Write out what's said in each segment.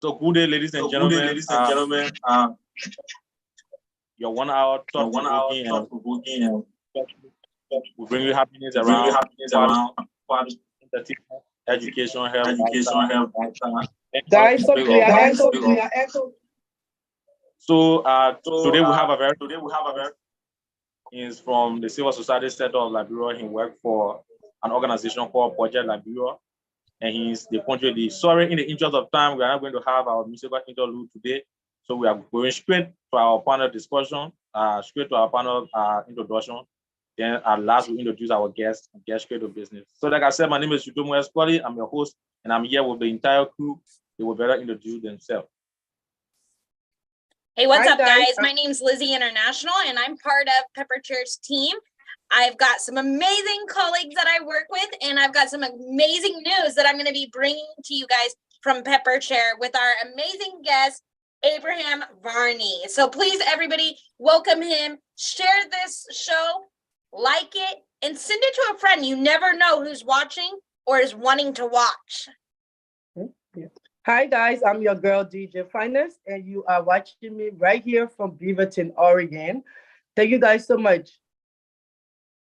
So good day, ladies and gentlemen. Your 1 hour thought-provoking and we bring you happiness around entertainment, education, health, lifestyle. Guys, so clear. So today we have a very is from the Civil Society Center of Liberia. He worked for an organization called Budget Liberia, and he's the country lead. Sorry, in the interest of time, we are not going to have our musical interlude today. So we are going straight to our panel discussion, straight to our panel introduction. Then at last, we introduce our guests and get straight to business. So like I said, my name is Udomo Esquali. I'm your host, and I'm here with the entire crew. They will better introduce themselves. Hey, what's up, guys? My name's Lizzie International, and I'm part of Pepper Chair's team. I've got some amazing colleagues that I work with, and I've got some amazing news that I'm going to be bringing to you guys from Pepper Chair with our amazing guest, Abraham Varney. So please, everybody, welcome him, share this show, like it, and send it to a friend. You never know who's watching or is wanting to watch. Hi, guys. I'm your girl, DJ Finest, and you are watching me right here from Beaverton, Oregon. Thank you guys so much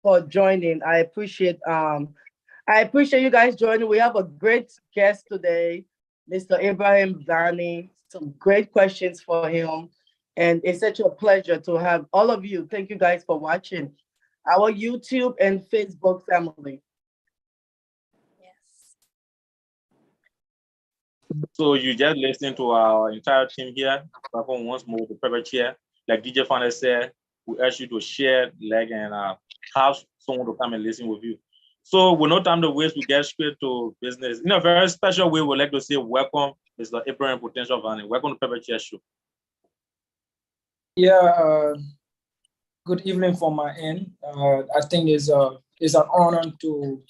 for joining. I appreciate you guys joining. We have a great guest today, Mr. Abraham Varney. Some great questions for him, and it's such a pleasure to have all of you. Thank you guys for watching our YouTube and Facebook family. So you just listen to our entire team here. Perform once more the Pepper Chair. Like DJ Founder said, we urge you to share, like, and have someone to come and listen with you. So with no time to waste, we get straight to business. In a very special way, we'd like to say welcome, Mr. Abraham Potential Varney. Welcome to Pepper Chair Show. Yeah, good evening from my end. I think it's an honor to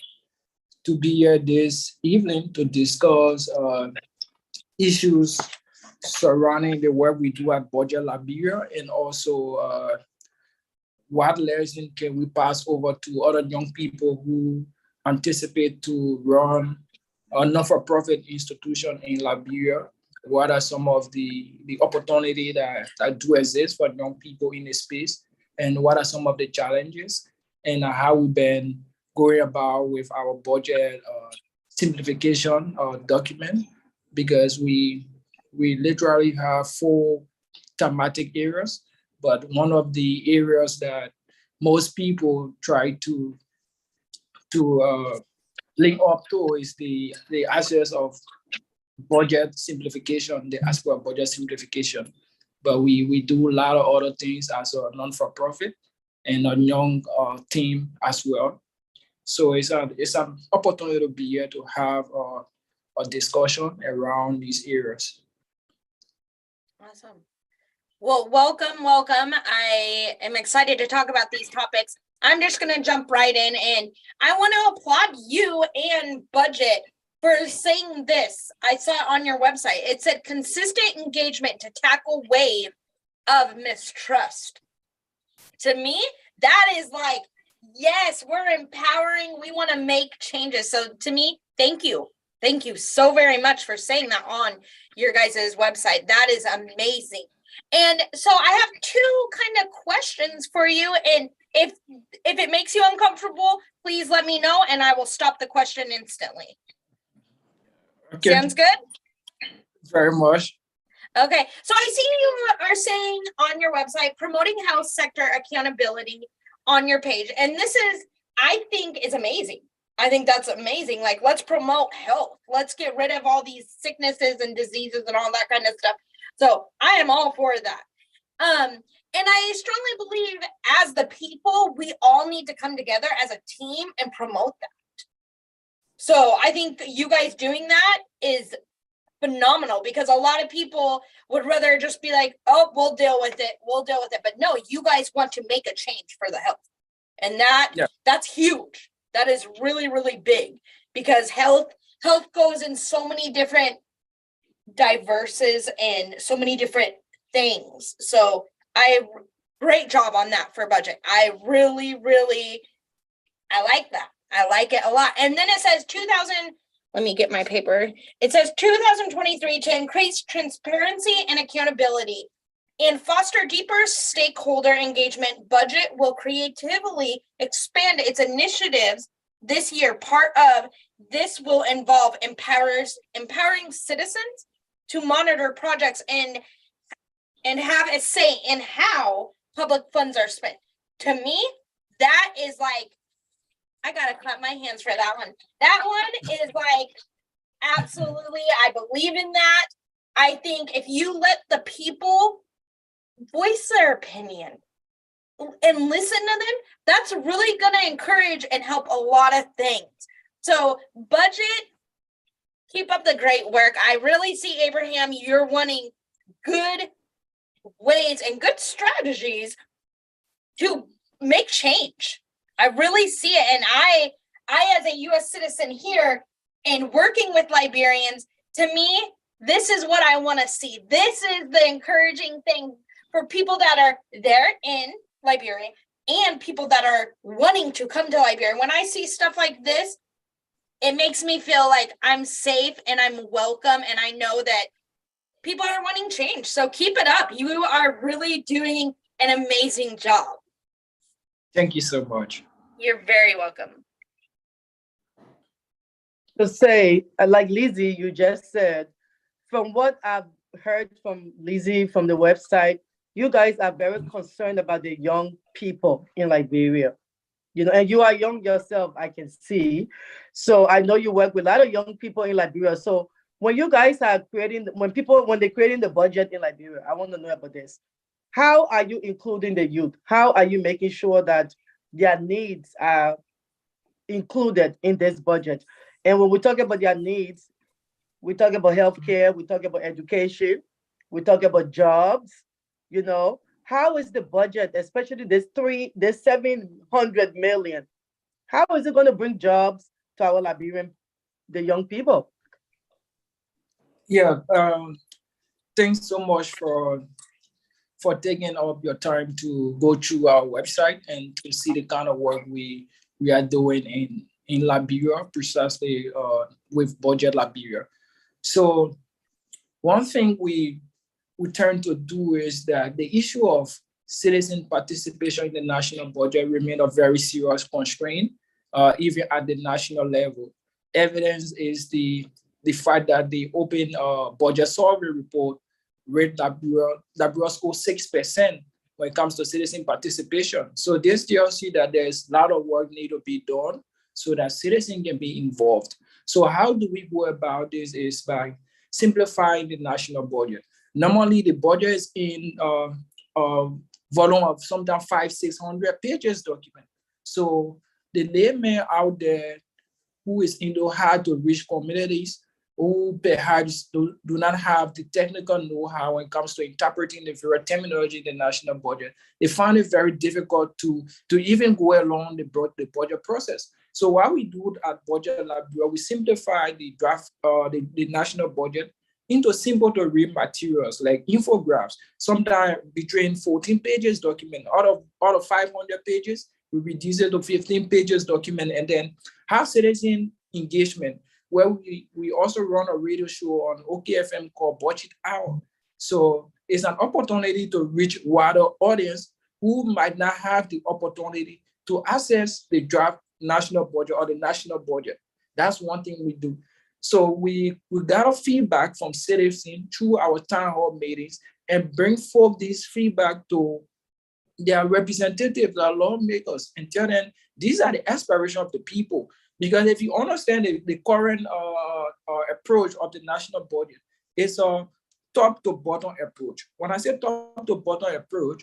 be here this evening to discuss issues surrounding the work we do at Budget Liberia, and also what lesson can we pass over to other young people who anticipate to run a not-for-profit institution in Liberia. What are some of the opportunity that do exist for young people in this space, and what are some of the challenges, and how we've been going about with our budget simplification document, because we literally have 4 thematic areas, but one of the areas that most people try to link up to is the aspect of budget simplification, the aspect of budget simplification. But we do a lot of other things as a non-for-profit and a young team as well. So it's an opportunity to be here to have a discussion around these areas. Awesome. Well, welcome. I am excited to talk about these topics. I'm just going to jump right in, and I want to applaud you and Budget for saying this. I saw it on your website. It said consistent engagement to tackle wave of mistrust. To me, that is like, yes, we're empowering. We want to make changes. So to me, thank you. Thank you so very much for saying that on your guys' website. That is amazing. And so I have 2 kind of questions for you. And if it makes you uncomfortable, please let me know and I will stop the question instantly. Okay. Sounds good? Very much. Okay. So I see you are saying on your website, promoting health sector accountability on your page. And this is, I think, is amazing. I think that's amazing. Like, let's promote health. Let's get rid of all these sicknesses and diseases and all that kind of stuff. So I am all for that. And I strongly believe as the people, we all need to come together as a team and promote that. So I think you guys doing that is phenomenal, because a lot of people would rather just be like, oh, we'll deal with it. But no, you guys want to make a change for the health. And that's huge. That is really, really big, because health goes in so many different diverses and so many different things. So great job on that for Budget. I really, really, I like that. I like it a lot. And then it says let me get my paper. It says 2023 to increase transparency and accountability and foster deeper stakeholder engagement. Budget will creatively expand its initiatives this year. Part of this will involve empowering citizens to monitor projects and have a say in how public funds are spent. To me, that is like, I gotta clap my hands for that one. That one is like, absolutely, I believe in that. I think if you let the people voice their opinion and listen to them, that's really gonna encourage and help a lot of things. So budget, keep up the great work. I really see, Abraham, you're wanting good ways and good strategies to make change. I really see it. And I as a US citizen here and working with Liberians, to me, this is what I want to see. This is the encouraging thing for people that are there in Liberia and people that are wanting to come to Liberia. When I see stuff like this, it makes me feel like I'm safe and I'm welcome. And I know that people are wanting change. So keep it up. You are really doing an amazing job. Thank you so much. You're very welcome. To say, like Lizzie, you just said, from what I've heard from Lizzie from the website, you guys are very concerned about the young people in Liberia. You know, and you are young yourself, I can see. So I know you work with a lot of young people in Liberia. So when you guys are creating, when they're creating the budget in Liberia, I want to know about this. How are you including the youth? How are you making sure that their needs are included in this budget? And when we talk about their needs, we talk about healthcare, we talk about education, we talk about jobs, you know. How is the budget, especially this 700 million, how is it going to bring jobs to our Liberian, the young people? Yeah, thanks so much for taking up your time to go through our website and to see the kind of work we are doing in Liberia, precisely with Budget Liberia. So one thing we tend to do is that the issue of citizen participation in the national budget remains a very serious constraint, even at the national level. Evidence is the fact that the open budget survey report rate Liberia score 6% when it comes to citizen participation. So this tells you that there's a lot of work need to be done so that citizens can be involved. So how do we go about this is by simplifying the national budget. Normally the budget is in volume of sometimes 500-600 pages document. So the layman out there who is in the hard to reach communities, who perhaps do not have the technical know-how when it comes to interpreting the very terminology in the national budget, they find it very difficult to even go along the budget process. So what we do at Budget Liberia, we simplify the draft, the national budget into simple to read materials like infographics, sometimes between 14 pages document. Out of 500 pages, we reduce it to 15 pages document, and then have citizen engagement, where we also run a radio show on OKFM called Budget Hour. So it's an opportunity to reach wider audience who might not have the opportunity to access the draft national budget or the national budget. That's one thing we do. So we got a feedback from citizens through our town hall meetings and bring forth this feedback to their representatives, our lawmakers, and tell them these are the aspirations of the people. Because if you understand the current approach of the national budget, it's a top to bottom approach. When I say top to bottom approach,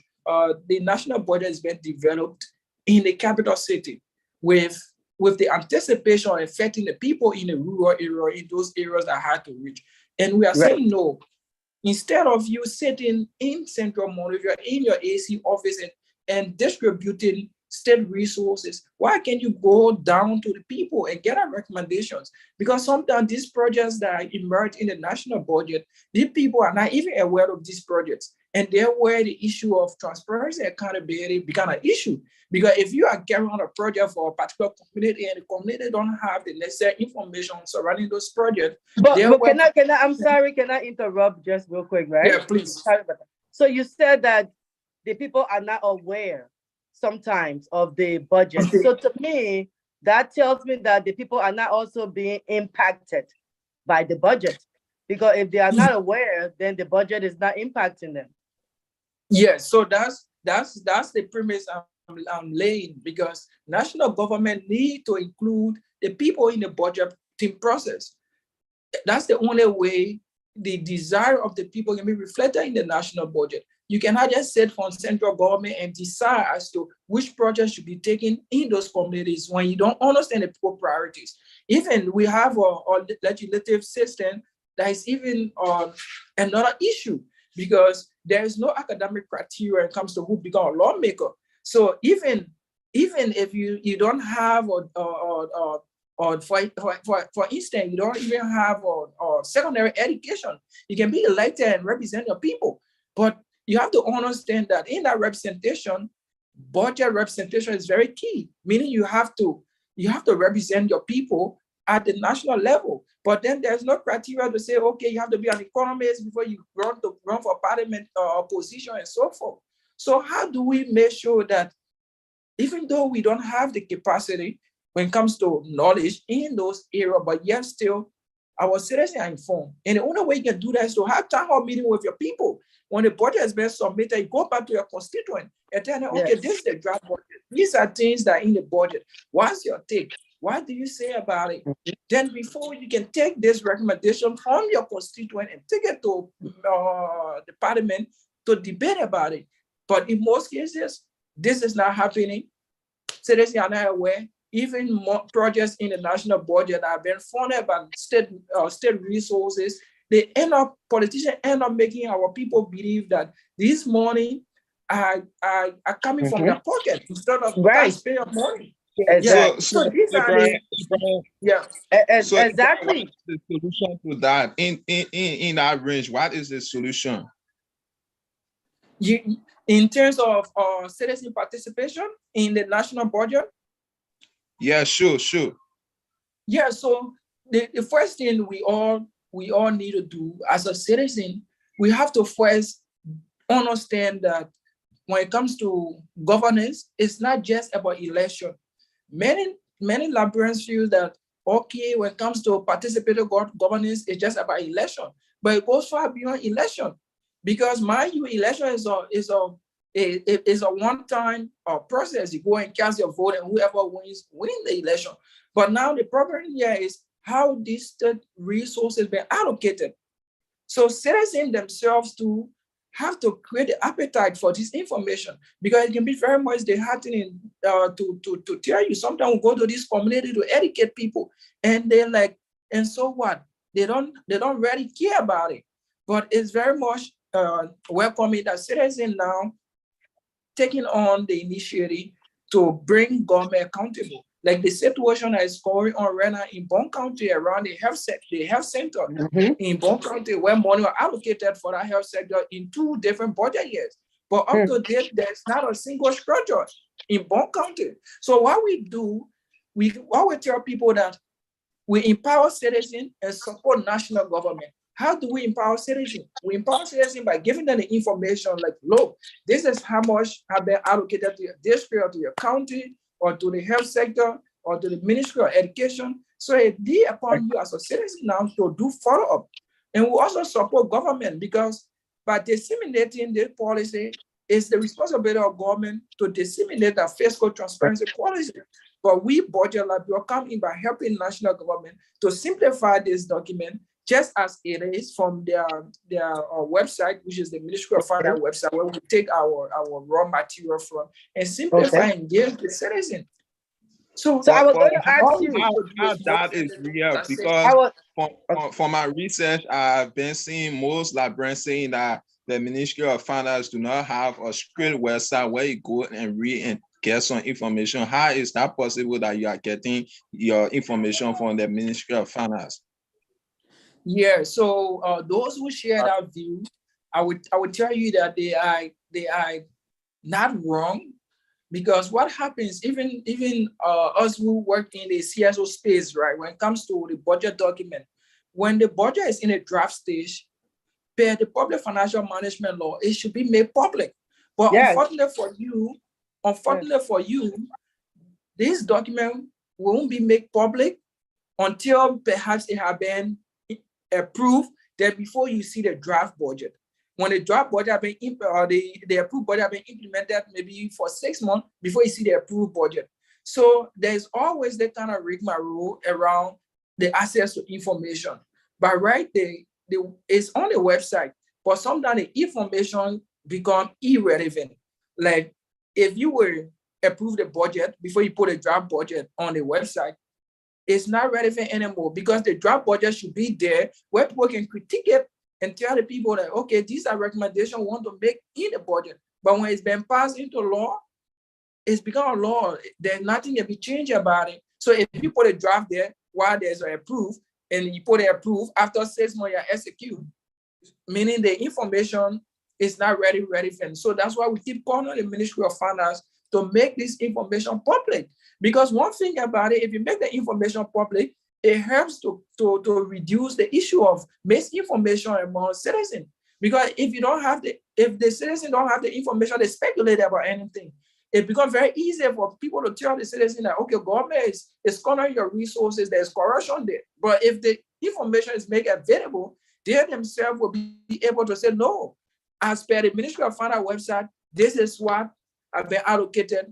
the national budget has been developed in the capital city with the anticipation of affecting the people in the rural area, in those areas that are hard to reach. And we are saying no. Instead of you sitting in Central Monrovia, in your AC office and distributing state resources, why can't you go down to the people and get our recommendations? Because sometimes these projects that emerge in the national budget, these people are not even aware of these projects. And there where the issue of transparency and accountability become an issue. Because if you are carrying on a project for a particular community and the community don't have the necessary information surrounding those projects, but I'm sorry, can I interrupt just real quick, right? Yeah, please. So you said that the people are not aware sometimes of the budget. So to me, that tells me that the people are not also being impacted by the budget. Because if they are not aware, then the budget is not impacting them. Yes, so that's the premise I'm laying, because national government need to include the people in the budgeting process. That's the only way the desire of the people can be reflected in the national budget. You cannot just sit from central government and decide as to which projects should be taken in those communities when you don't understand the people priorities. Even we have a legislative system that is even another issue, because there is no academic criteria when it comes to who become a lawmaker. So even if you don't have or for instance, you don't even have a secondary education, you can be elected and represent your people. But you have to understand that in that representation, budget representation is very key, meaning you have to represent your people at the national level. But then there's no criteria to say, okay, you have to be an economist before you run for parliament or position and so forth. So how do we make sure that even though we don't have the capacity when it comes to knowledge in those areas, but yet still our citizens are informed? And the only way you can do that is to have town hall meeting with your people. When the budget has been submitted, you go back to your constituent and tell them, okay, this is the draft budget. These are things that are in the budget. What's your take? What do you say about it? Then before you can take this recommendation from your constituent and take it to the parliament to debate about it. But in most cases, this is not happening. Citizens are not aware. Even more projects in the national budget are being funded by state resources. Politicians end up making our people believe that this money are coming from their pocket instead of taxpayer money. Exactly. So exactly. The solution to that in that range, what is the solution? In terms of citizen participation in the national budget? Yeah, sure. Yeah, so the first thing we all need to do as a citizen, we have to first understand that when it comes to governance, it's not just about election. Many Liberians feel that, okay, when it comes to participatory governance, it's just about election, but it goes far beyond election, because mind you, election is a one-time process. You go and cast your vote, and whoever win the election. But now the problem here is how these resources been allocated. So citizens themselves too have to create the appetite for this information, because it can be very much disheartening to tell you. Sometimes we go to this community to educate people, and they're like, and so what? They don't really care about it. But it's very much welcoming that citizens now taking on the initiative to bring government accountable. Like the situation that is going on right now in Bon County around the health center in Bon County, where money was allocated for that health sector in 2 different budget years. But up to date, there's not a single structure in Bon County. So what we do, we tell people that we empower citizens and support national government. How do we empower citizens? We empower citizens by giving them the information like, look, this is how much have been allocated to your district or to your county or to the health sector or to the Ministry of Education. So it be upon you as a citizen now to do follow-up. And we also support government, because by disseminating this policy, it's the responsibility of government to disseminate that fiscal transparency policy. But we budget like will come in by helping national government to simplify this document, just as it is from their website, which is the Ministry of Finance website, where we take our raw material from and simplify and give the citizen. So I was going to ask you how that is real, because for my research, I've been seeing most Liberians saying that the Ministry of Finance do not have a script website where you go and read and get some information. How is that possible that you are getting your information from the Ministry of Finance? Yeah, so those who share that view, I would tell you that they are not wrong, because what happens, even us who work in the CSO space, right, when it comes to the budget document, when the budget is in a draft stage, per the public financial management law, it should be made public. But unfortunately for you, this document won't be made public until perhaps it has been approved, then before you see the draft budget. When the draft budget has been the approved budget has been implemented maybe for 6 months before you see the approved budget. So there's always that kind of rigmarole around the access to information. But right there, it's on the website, but sometimes the information become irrelevant. Like if you were approve the budget before you put a draft budget on the website, it's not relevant anymore, because the draft budget should be there where people can critique it and tell the people that, okay, these are recommendations we want to make in the budget. But when it's been passed into law, it's become a law. There's nothing can be changed about it. So if you put a draft there while there's an approved, and you put it approved, after 6 months you execute, meaning the information is not ready relevant. So that's why we keep calling on the Ministry of Finance to make this information public. Because one thing about it, if you make the information public, it helps to reduce the issue of misinformation among citizens. Because if the citizens don't have the information, they speculate about anything. It becomes very easy for people to tell the citizens that, okay, government is cornering your resources, there's corruption there. But if the information is made available, they themselves will be able to say, no, as per the Ministry of Finance website, this is what have been allocated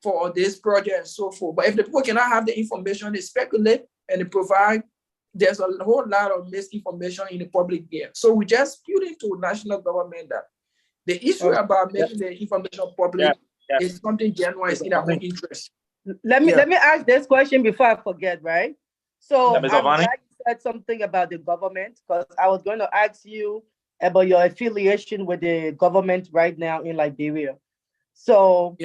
for this project and so forth. But if the people cannot have the information, they speculate and they provide, there's a whole lot of misinformation in the public there. So we just appealing to national government that the issue about making the information public is something genuine, is in our own interest. Let me ask this question before I forget, right? So I'm glad you said something about the government, because I was going to ask you about your affiliation with the government right now in Liberia. So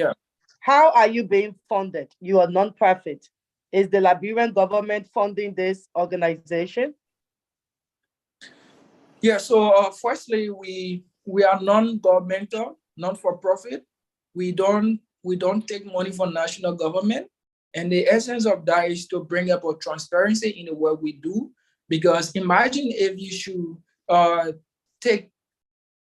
how are you being funded? You are non-profit. Is the Liberian government funding this organization? Yeah, so firstly, we are non-governmental, non-for-profit. We don't take money from national government. And the essence of that is to bring up a transparency in the work we do. Because imagine if you should take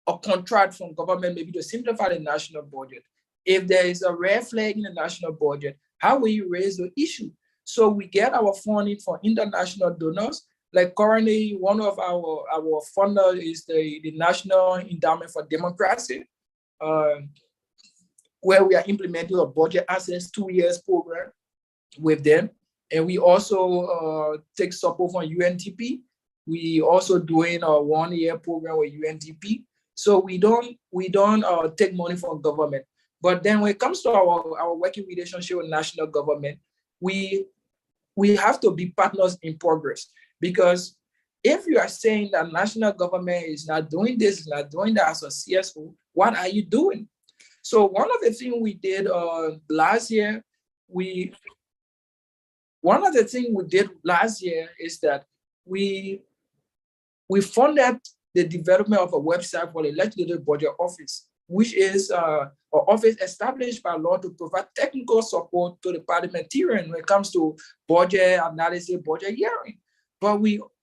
a contract from government, maybe to simplify the national budget. If there is a red flag in the national budget, how will you raise the issue? So we get our funding from international donors. Like currently, one of our funders is the National Endowment for Democracy, where we are implementing a budget access 2 years program with them. And we also take support from UNDP. We also doing a 1 year program with UNDP. So we don't take money from government. But then when it comes to our working relationship with national government, we have to be partners in progress. Because if you are saying that national government is not doing this, not doing that as a CSO, what are you doing? So one of the things we did last year is that we funded the development of a website for the Legislative Budget Office, which is an office established by law to provide technical support to the parliamentarian when it comes to budget analysis, budget hearing. But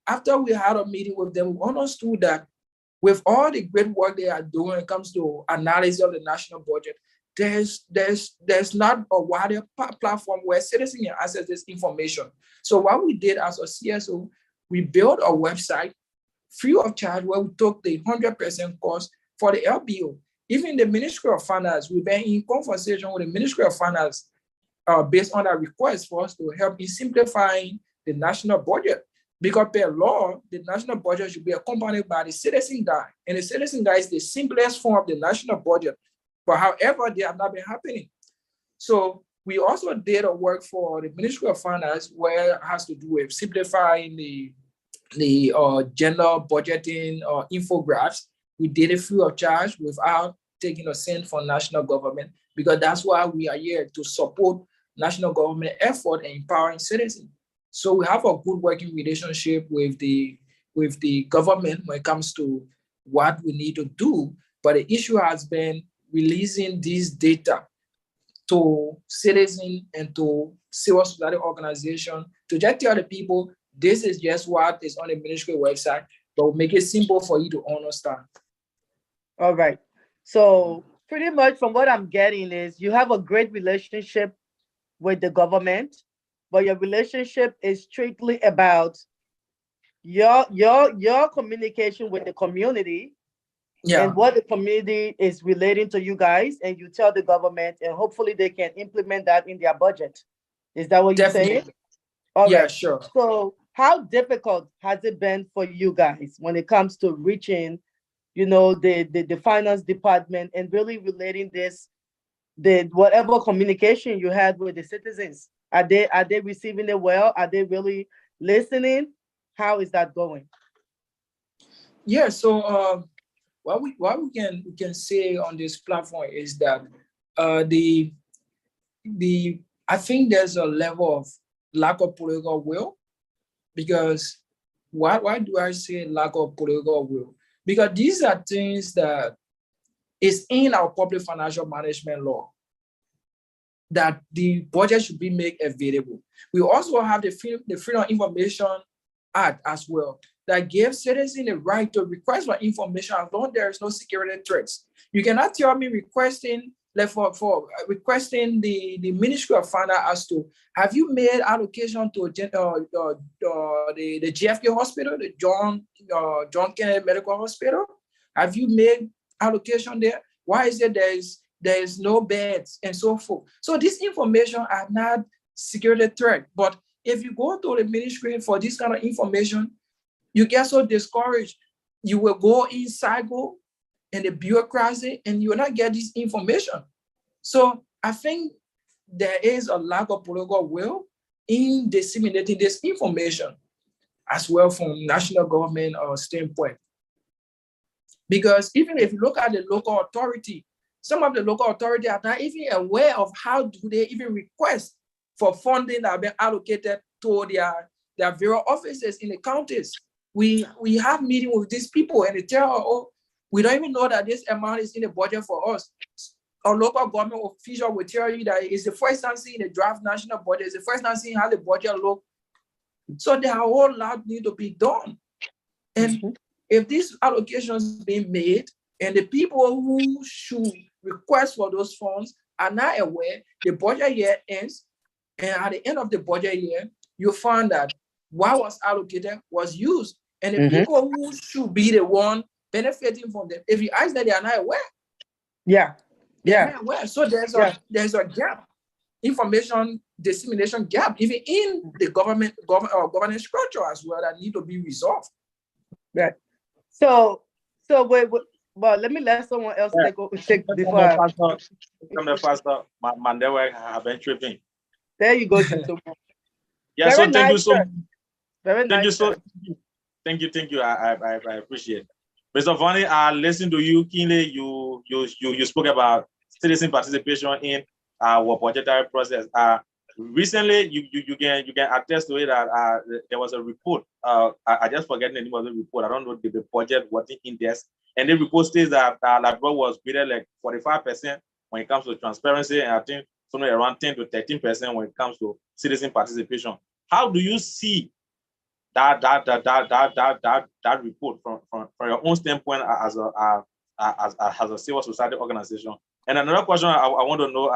after we had a meeting with them, we understood that with all the great work they are doing when it comes to analysis of the national budget, there's not a wider platform where citizens can access this information. So what we did as a CSO, we built a website free of charge where we took the 100% cost for the LBO. Even the Ministry of Finance, we've been in conversation with the Ministry of Finance based on a request for us to help in simplifying the national budget. Because per law, the national budget should be accompanied by the citizen guide. And the citizen guide is the simplest form of the national budget. But however, they have not been happening. So we also did a work for the Ministry of Finance where it has to do with simplifying the general budgeting infographics. We did it free of charge without taking a cent from national government, because that's why we are here, to support national government effort and empowering citizens. So we have a good working relationship with the government when it comes to what we need to do. But the issue has been releasing this data to citizens and to civil society organizations to just tell the people, this is just what is on the ministry website, but we'll make it simple for you to understand. All right. So pretty much from what I'm getting is you have a great relationship with the government, but your relationship is strictly about your communication with the community, and what the community is relating to you guys, and you tell the government, and hopefully they can implement that in their budget. Is that what you're saying? All right. Sure. So how difficult has it been for you guys when it comes to reaching, the finance department and really relating this, the whatever communication you had with the citizens? Are they receiving it well? Are they really listening? How is that going? Yeah, so what we can say on this platform is that I think there's a level of lack of political will, because why do I say lack of political will? Because these are things that is in our public financial management law, that the budget should be made available. We also have the Freedom of Information Act as well, that gives citizens the right to request for information as long as there is no security threats. You cannot tell me requesting requesting the Ministry of Finance as to, have you made allocation to the JFK Hospital, the John Kennedy Medical Hospital? Have you made allocation there? Why is it there is no beds and so forth? So this information are not security threat. But if you go to the ministry for this kind of information, you get so discouraged. You will go in cycle and the bureaucracy, and you will not get this information. So I think there is a lack of political will in disseminating this information as well from national government standpoint. Because even if you look at the local authority, some of the local authority are not even aware of how do they even request for funding that have been allocated to their various offices in the counties. We have meeting with these people and they tell us, oh, we don't even know that this amount is in the budget for us. Our local government official will tell you that it's the first time seeing the draft national budget, it's the first time seeing how the budget look. So there are a whole lot need to be done. And if these allocations being made and the people who should request for those funds are not aware, the budget year ends, and at the end of the budget year, you find that what was allocated was used. And the people who should be the one benefiting from them, if you ask them, they are not aware. They're not aware. So there's a gap, information dissemination gap, even in the governance structure as well, that need to be resolved. Right. So wait, well, let me let someone else take before. Pastor, my network have been tripping. There you go. Yeah. Very so thank you so. Very nice. Thank you. I appreciate it. Mr. Vonnie, I listened to you keenly. You spoke about citizen participation in our budgetary process. Recently, you can attest to it that there was a report. I just forget the name of the report. I don't know the budget working index, and the report states that Liberia was graded like 45% when it comes to transparency, and I think somewhere around 10 to 13% when it comes to citizen participation. How do you see that report from your own standpoint as a civil society organization? And another question I want to know,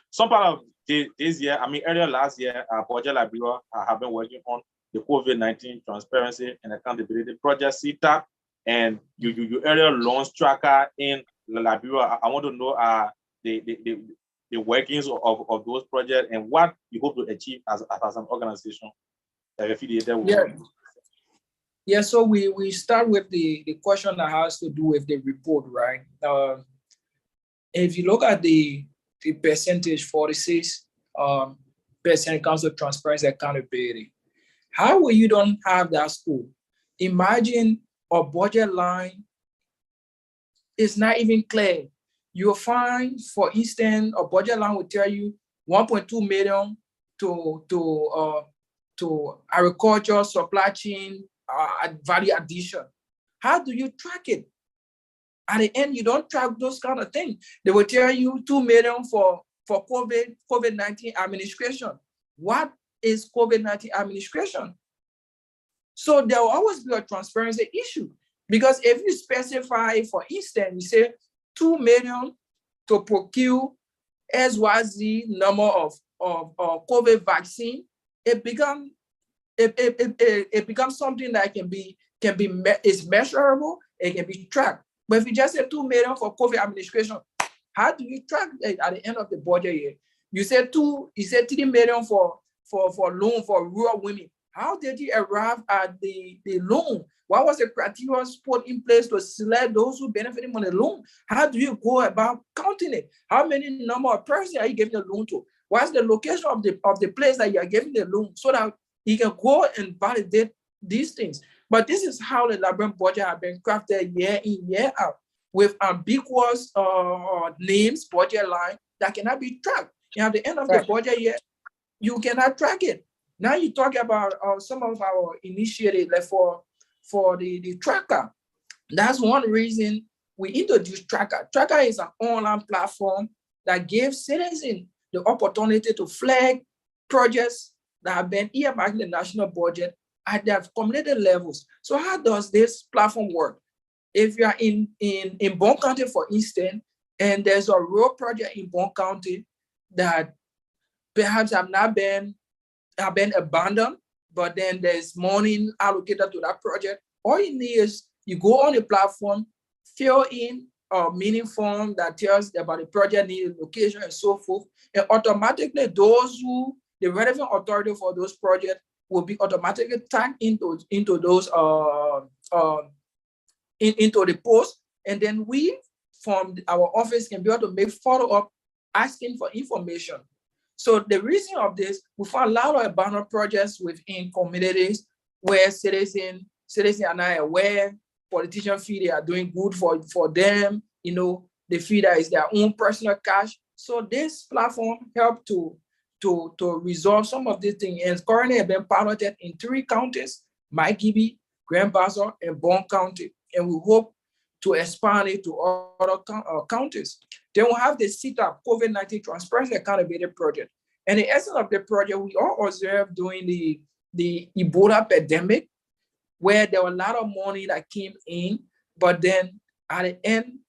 some part of this year, I mean earlier last year, Budget Liberia have been working on the COVID-19 transparency and accountability project CTAC, and you earlier launched Tracker in Liberia. I want to know the workings of those projects and what you hope to achieve as an organization affiliated with. Yeah, so we start with the question that has to do with the report, right? If you look at the percentage, 46% comes to transparency accountability. How will you don't have that school? Imagine a budget line is not even clear. You'll find, for instance, a budget line will tell you 1.2 million to agriculture, supply chain, value addition. How do you track it? At the end, you don't track those kind of things. They will tell you 2 million for COVID-19 administration. What is COVID-19 administration? So there will always be a transparency issue, because if you specify, for instance, you say 2 million to procure XYZ number of COVID vaccine, it becomes something that is measurable, it can be tracked. But if you just say 2 million for COVID administration, how do you track it at the end of the budget year? You said 3 million for loan for rural women. How did you arrive at the loan? What was the criteria put in place to select those who benefited from the loan? How do you go about counting it? How many number of persons are you giving the loan to? What's the location of the place that you are giving the loan, so that you can go and validate these things? But this is how the Liberian budget has been crafted year in, year out, with ambiguous names, budget line that cannot be tracked. And at the end of the budget year, you cannot track it. Now you talk about some of our initiatives, like for the tracker. That's one reason we introduced Tracker. Tracker is an online platform that gives citizens the opportunity to flag projects that have been earmarked in the national budget at their community levels. So how does this platform work? If you are in Bond County, for instance, and there's a road project in Bond County that perhaps have been abandoned, but then there's money allocated to that project, all you need is you go on the platform, fill in a meaning form that tells about the project need, location, and so forth, and automatically the relevant authority for those projects will be automatically tagged into those into the post, and then we from our office can be able to make follow-up asking for information. So the reason of this, we found a lot of abandoned projects within communities where citizens are not aware, politicians feel they are doing good for them, they feel that it's their own personal cash. So this platform helped to resolve some of these things, and currently have been piloted in 3 counties, Mike-Gibby, Grand Bassa, and Bond County, and we hope to expand it to other counties. Then we'll have the CTAP, COVID-19 Transparency Accountability Project. And the essence of the project, we all observed during the Ebola pandemic, where there was a lot of money that came in, but then at the end,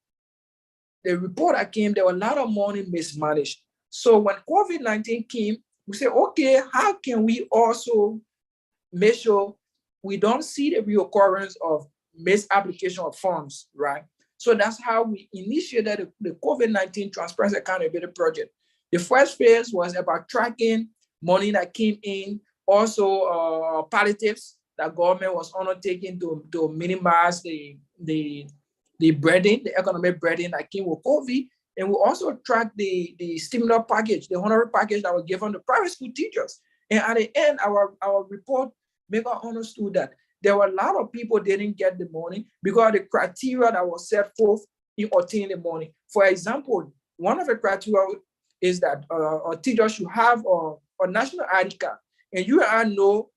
the report that came, there was a lot of money mismanaged. So when COVID-19 came, we said, okay, how can we also make sure we don't see the reoccurrence of misapplication of funds, right? So that's how we initiated the COVID-19 Transparency Accountability Project. The first phase was about tracking money that came in, also palliatives that government was undertaking to minimize the burden, the economic burden that came with COVID. And we also tracked the stimulus package, the honorary package that was given to private school teachers. And at the end, our report made us understood that there were a lot of people didn't get the money because of the criteria that was set forth in obtaining the money. For example, one of the criteria is that a teacher should have a national ID card. And you and I know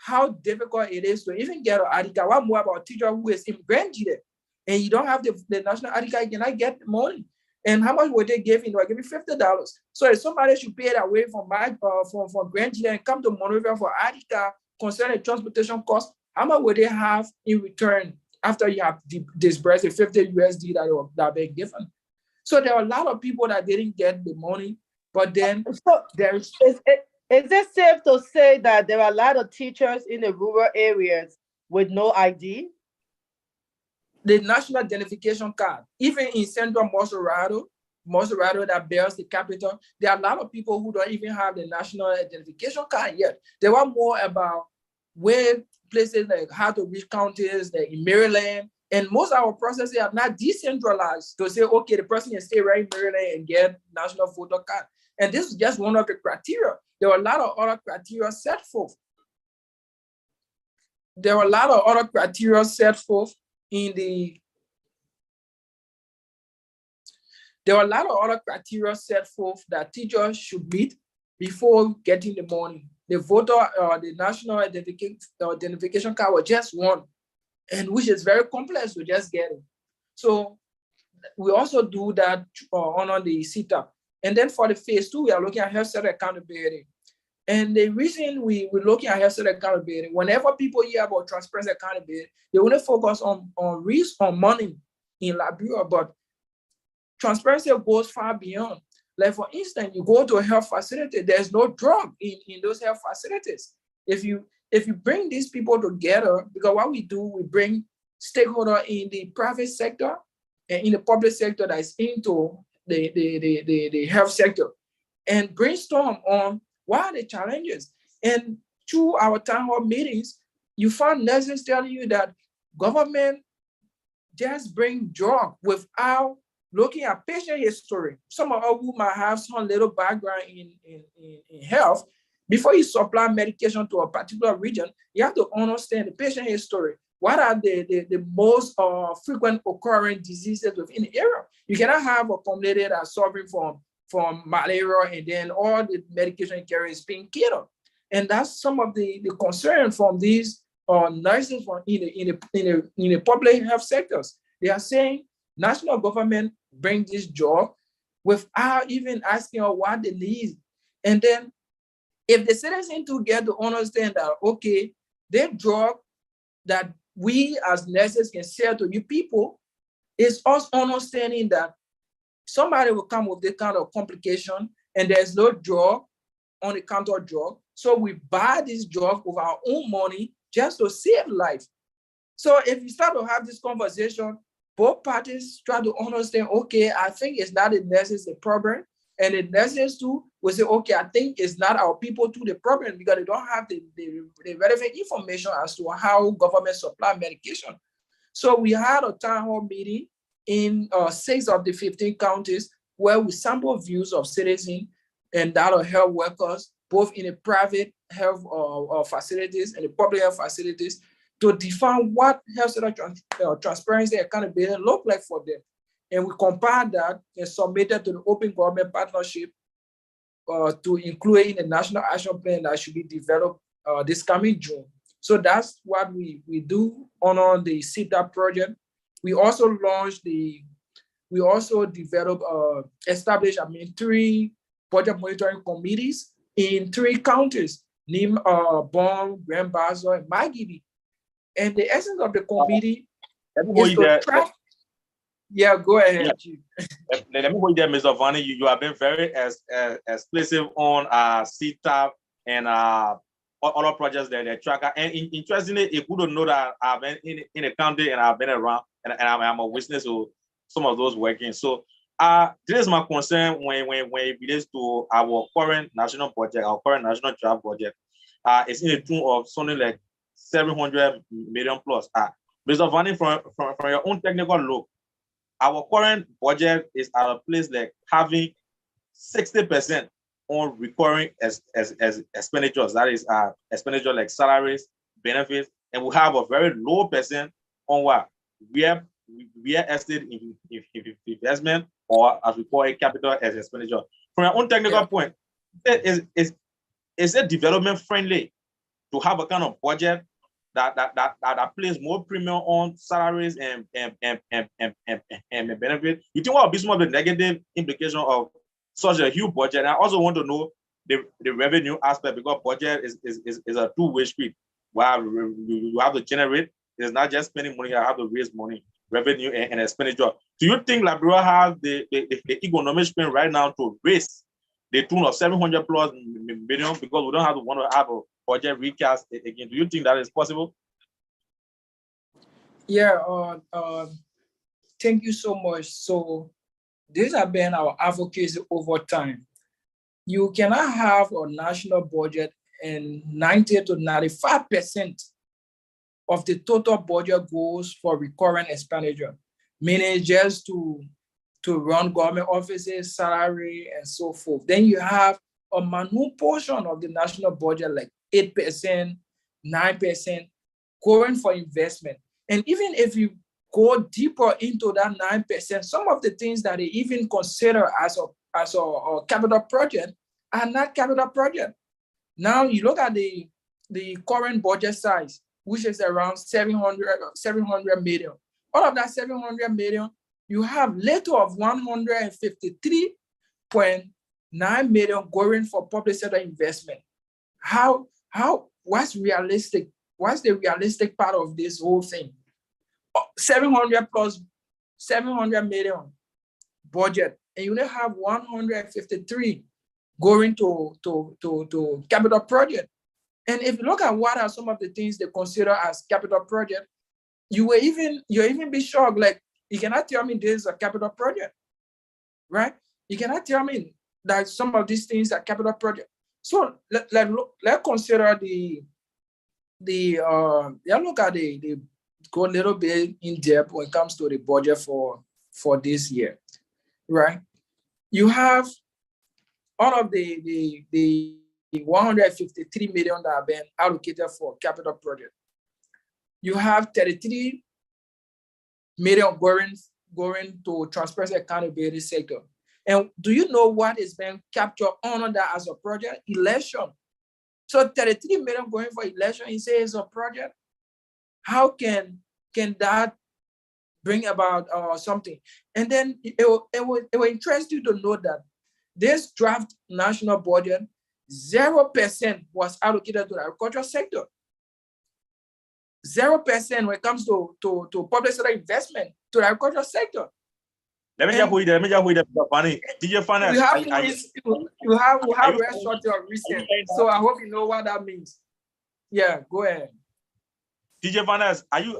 how difficult it is to even get an ID card. What more about a teacher who is immigrant and you don't have the national ID card, you cannot get the money. And how much would they give you? They give you $50. So if somebody should pay that way from Grand and come to Monrovia for ID card concerning transportation costs, how much would they have in return after you have disbursed the $50 USD that they given? So there are a lot of people that didn't get the money, but then there's... Is it safe to say that there are a lot of teachers in the rural areas with no ID? The national identification card, even in central Montserrado that bears the capital, there are a lot of people who don't even have the national identification card yet. They want more about where places like how to reach counties, like in Maryland, and most of our processes are not decentralized to say, okay, the person can stay right in Maryland and get national voter card. And this is just one of the criteria. There were a lot of other criteria set forth. In the There are a lot of other criteria set forth that teachers should meet before getting the money. The voter, the national identification card was just one. and which is very complex to just get it. So we also do that on the CETA. And then for the phase 2, we are looking at health sector accountability. And the reason we're looking at health sector accountability, whenever people hear about transparency accountability, they want to focus on risk, on money in Liberia, but transparency goes far beyond. Like for instance, you go to a health facility, there's no drug in those health facilities. If you bring these people together, because what we do, we bring stakeholders in the private sector and in the public sector that is into the health sector and brainstorm on what are the challenges. And through our town hall meetings, you find nurses telling you that government just bring drug without looking at patient history. Some of us who might have some little background in health, before you supply medication to a particular region, you have to understand the patient history. What are the most frequent occurring diseases within the area? You cannot have a community that's suffering from malaria and then all the medication carry is being killed. And that's some of the concern from these nurses in the public health sectors. They are saying national government bring this job without even asking what they need. And then if the citizens to get to understand that, okay, their drug that we as nurses can sell to you people, is us understanding that somebody will come with this kind of complication and there's no drug on the counter drug. So we buy this drug with our own money just to save life. So if you start to have this conversation, both parties try to understand, okay, I think it's not the nurses the problem. And the nurses too will say, okay, I think it's not our people too the problem because they don't have the relevant information as to how government supply medication. So we had a town hall meeting in 6 of the 15 counties where we sample views of citizens and that of health workers, both in the private health facilities and the public health facilities, to define what health sector transparency and accountability look like for them. And we compared that and submitted to the Open Government Partnership to include in the National Action Plan that should be developed this coming June. So that's what we do on the CETA project. We also launched established 3 budget monitoring committees in 3 counties, Bon, Grand Bassa, and Magidi. And the essence of the committee is to track. Yeah, go ahead. Yeah. Let me go there, Mr. Vani. You have been very explicit on CETA and other projects that they track. And interestingly, it's good to know that I've been in the county and I've been around and I'm a witness to some of those working. So this is my concern when it relates to our current national budget, our current national draft budget. It's in the tune of something like 700 million plus. Mr. Vani, from your own technical look, our current budget is at a place like having 60% on recurring as expenditures. That is expenditure like salaries, benefits, and we have a very low percent on what we are estate investment, or as we call it, capital as expenditure. From your own technical point, is it development friendly to have a kind of budget that plays more premium on salaries and benefit? You think what will be some of the negative implications of such a huge budget? And I also want to know the revenue aspect, because budget is a two-way street. Where you have to generate, it's not just spending money, you have to raise money, revenue and expenditure. Do you think Liberia has the economic strength right now to raise the tune of 700 plus million, because we don't want to have a budget recast again? Do you think that is possible? Yeah, thank you so much. So these have been our advocacy over time. You cannot have a national budget and 90 to 95% of the total budget goes for recurrent expenditure, meaning just to run government offices, salary, and so forth. Then you have a minute portion of the national budget, like 8%, 9%, going for investment. And even if you go deeper into that 9%, some of the things that they even consider as a capital project are not capital project. Now you look at the current budget size, which is around 700 million. Out of that 700 million, you have little of 153.9 million going for public sector investment. What's realistic? What's the realistic part of this whole thing? 700 plus 700 million budget, and you only have 153 going to capital project. And if you look at what are some of the things they consider as capital project, you'll even be shocked. Like, you cannot tell me this is a capital project, right? You cannot tell me that some of these things are capital project. So let's consider go a little bit in depth when it comes to the budget for this year, right? You have all of the 153 million that have been allocated for capital project. You have 33 million going to transparency accountability sector. And do you know what is being captured under that as a project? Election. So 33 million going for election, he says, a project. How can that bring about something? And then it will interest you to know that this draft national budget, 0% was allocated to the agricultural sector. 0% when it comes to public sector investment to the agricultural sector. Let me just put it funny. DJ Finance. You have restaurant recent, so I hope you know what that means. Yeah, go ahead. DJ Finance, are you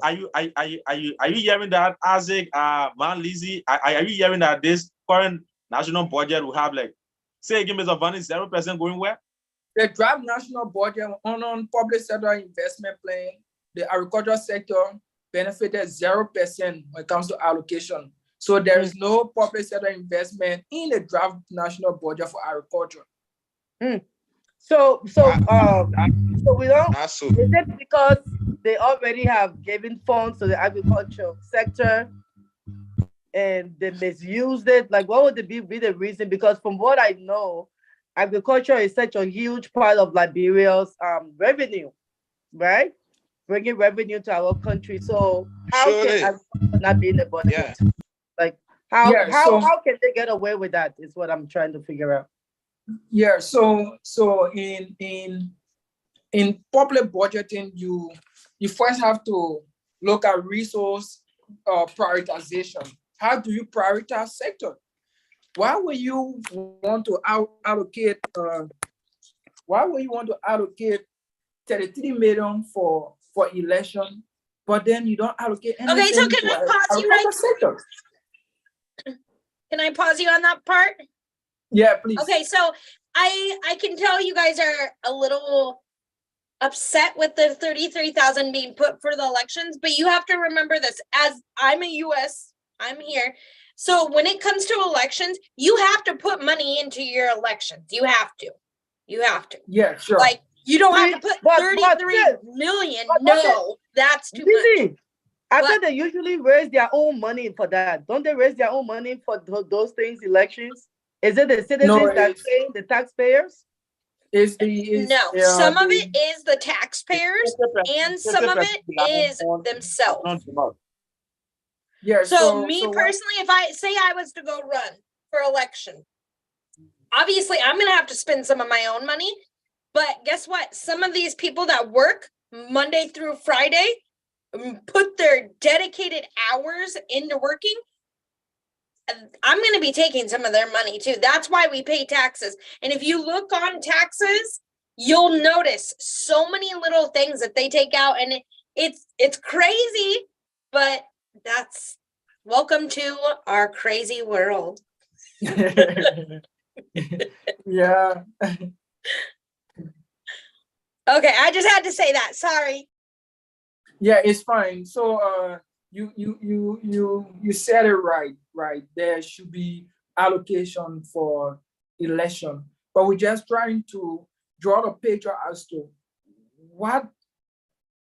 hearing that Isaac, Man Lizzie, are you hearing that this current national budget will have, like, say again, Mr. Vanny, 0% going where? The draft national budget on public sector investment plan, the agricultural sector benefited 0% when it comes to allocation. So there is no public sector investment in the draft national budget for agriculture. So we don't. Is it because they already have given funds to the agricultural sector and they misused it? Like, what would be the reason? Because from what I know, agriculture is such a huge part of Liberia's revenue, right? Bringing revenue to our country. So how can agriculture not be in the budget? Yeah. Like, how can they get away with that? Is what I'm trying to figure out. Yeah. So in public budgeting, you first have to look at resource prioritization. How do you prioritize sector? Why would you want to allocate? Why would you want to allocate 33 million for election, but then you don't allocate anything? Okay, so can I pause you right? Sector? Can I pause you on that part? Yeah, please. Okay, so I can tell you guys are a little upset with the 33,000 being put for the elections, but you have to remember this. As I'm I'm here. So when it comes to elections, you have to put money into your elections. You have to. Yeah, sure. Like, you don't have to put 33 million. No, that's too much. I thought they usually raise their own money for that. Don't they raise their own money for those things, elections? Is it the citizens that pay the taxpayers? Some of it is the taxpayers and some of it is themselves. Yeah. So personally, if I say I was to go run for election, obviously I'm going to have to spend some of my own money. But guess what? Some of these people that work Monday through Friday, put their dedicated hours into working, I'm going to be taking some of their money too. That's why we pay taxes. And if you look on taxes, you'll notice so many little things that they take out, and it's crazy, but that's welcome to our crazy world. Yeah. Okay, I just had to say that. Sorry. Yeah, it's fine. So you said it right. There should be allocation for election, but we're just trying to draw the picture as to what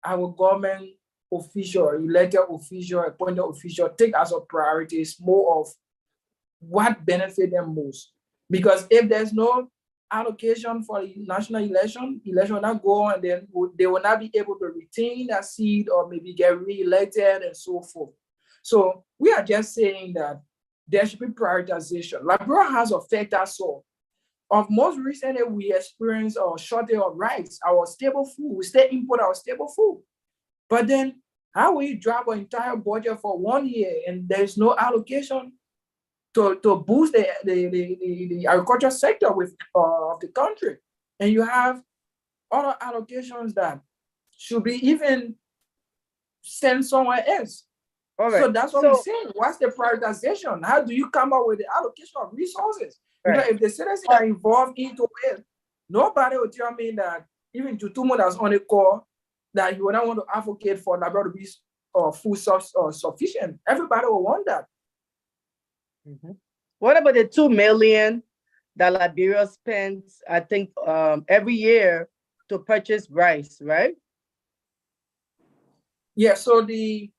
our government official, elected official, appointed official take as a priority is more of what benefit them most. Because if there's no allocation for the national election will not go on, and then they will not be able to retain that seat or maybe get re-elected and so forth. So we are just saying that there should be prioritization. Liberia has affected us all. Of most recently, we experienced a shortage of rice, our staple food. We still import our staple food. But then how will you drop an entire budget for 1 year and there's no allocation to boost the agriculture sector of the country? And you have other allocations that should be even sent somewhere else. Right. So that's what we're saying. What's the prioritization? How do you come up with the allocation of resources? Because if the citizens are involved into it, nobody will tell me that even Tutumo that's on the call that you would not want to advocate for Liberia to be food sufficient. Everybody will want that. Mm-hmm. What about the 2 million that Liberia spends, I think, every year to purchase rice, right? Yeah, so we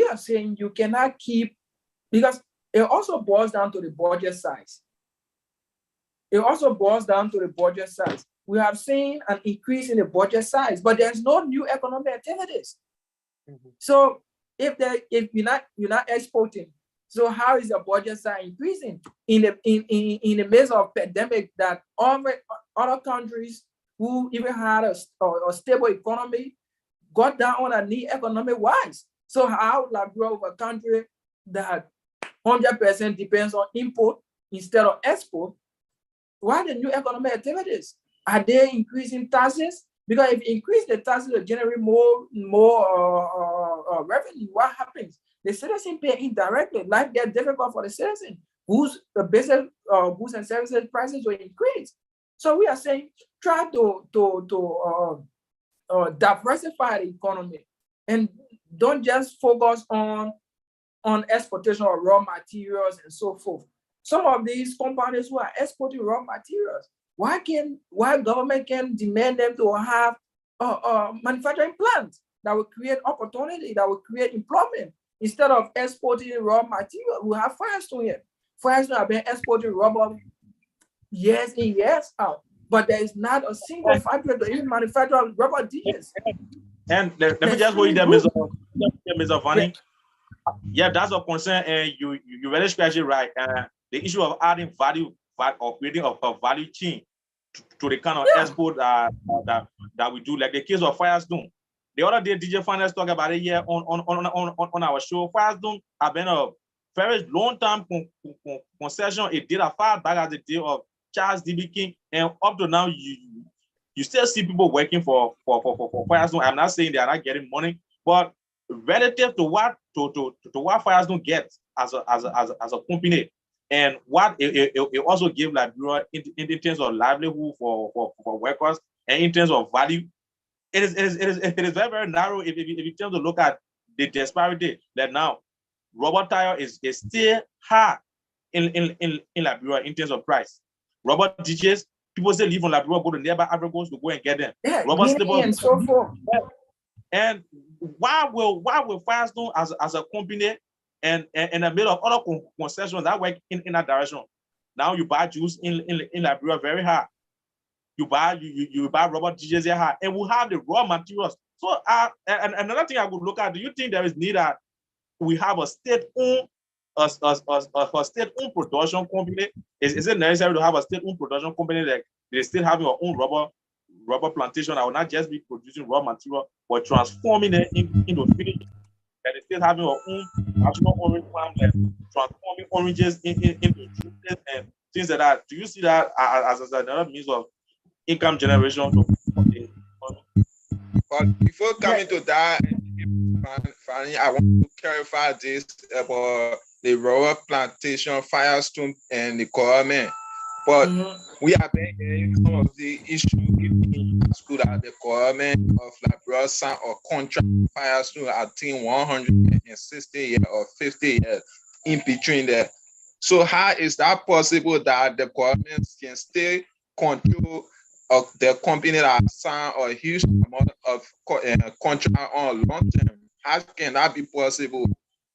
are saying you cannot keep, because it also boils down to the budget size. We have seen an increase in the budget size, but there's no new economic activities. Mm-hmm. So if you're not exporting, so how is the budget size increasing in the midst of pandemic that other countries who even had a stable economy got down on a knee economic wise? So how Liberia, a country that 100% depends on import instead of export, why the new economic activities? Are they increasing taxes? Because if you increase the taxes to generate more revenue, what happens? The citizen pay indirectly. Life gets difficult for the citizen whose basic goods and services prices will increase. So we are saying try to diversify the economy and don't just focus on exportation of raw materials and so forth. Some of these companies who are exporting raw materials, why government can demand them to have manufacturing plants that will create opportunity, that will create employment instead of exporting raw material? We have Firestone here. Firestone have been exporting rubber years in, years out, but there is not a single factory to even manufacture rubber dishes. And let me just hold you there, Mr. Vanny. Yeah, that's a concern, and you really scratch it right. The issue of adding value or creating a value chain to the kind of export that we do, like the case of Firestone. The other day, DJ Finance talked about it here on our show. Firestone have been a very long-time concession. It did as far back as the day of Charles D.B. King, and up to now, you still see people working for Firestone. I'm not saying they are not getting money, but relative to what Firestone gets as a company, and what it also gives Liberia in terms of livelihood for workers and in terms of value, it is very, very narrow. If you tend to look at the disparity that now rubber tire is still high in Liberia in terms of price. Rubber DJs, people still live on Liberia, go to nearby Africans to go and get them. Yeah, rubber slippers and so forth. And why will Firestone as a company and in the middle of other concessions that work in that direction? Now you buy juice in Liberia very high. You buy rubber DJs here high, and we have the raw materials. So and another thing I would look at, do you think there is need that we have a state-owned production company? Is it necessary to have a state-owned production company that they still having your own rubber plantation that will not just be producing raw material, but transforming it into finished, that is still having our own national orange farm, that transforming oranges into juices and things like that? Do you see that as another means of income generation? But before coming to that, Fanny, I want to clarify this about the rubber plantation, Firestone, and the government. But we have been hearing some of the issues in school that the government of Liberia signed a contract Firestone, I think 160 years or 50 years in between there. So how is that possible that the government can still control the company that signed a huge amount of contract on long term? How can that be possible?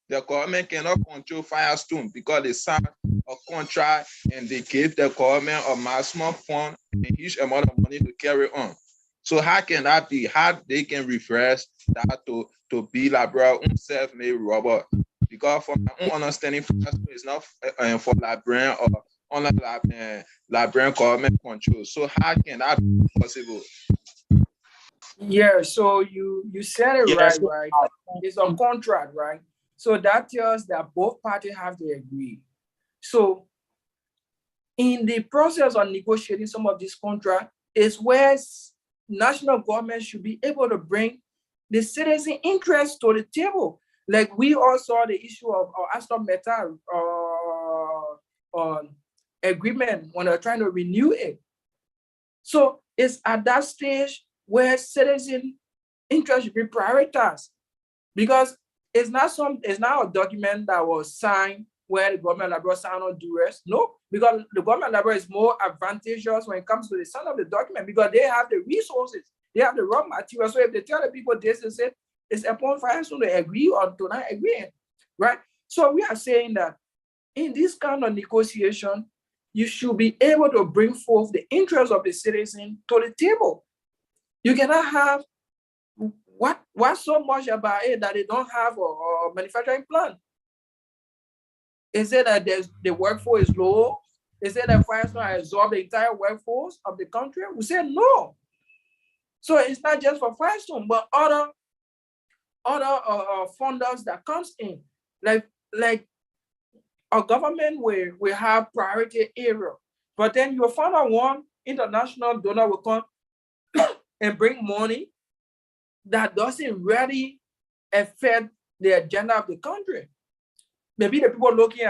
The government cannot control Firestone because they signed a contract and they give the government a maximum fund and huge amount of money to carry on. So how can that be? How they can reverse that to be like bro self-made robber? Because from my own understanding, it's not for Liberian or under Liberian government control. So how can that be possible? Yeah, so you said it Yes. right? It's a contract, right? So that tells that both parties have to agree. So in the process of negotiating some of this contract is where national government should be able to bring the citizen interest to the table. Like we all saw the issue of ArcelorMittal agreement when they're trying to renew it. So it's at that stage where citizen interest should be prioritized, because it's not a document that was signed where the government of Liberia signed on duress. No, because the government of Liberia is more advantageous when it comes to the sign of the document, because they have the resources, they have the raw material. So if they tell the people this is it, it's upon Firestone to agree or to not agree, right? So we are saying that in this kind of negotiation, you should be able to bring forth the interest of the citizen to the table. You cannot have what's so much about it that they don't have a manufacturing plant. Is it that the workforce is low? Is it that Firestone has absorbed the entire workforce of the country? We say no. So it's not just for Firestone, but other funders that comes in, like our government will have priority area, but then you'll find out one international donor will come and bring money that doesn't really affect the agenda of the country. Maybe the people looking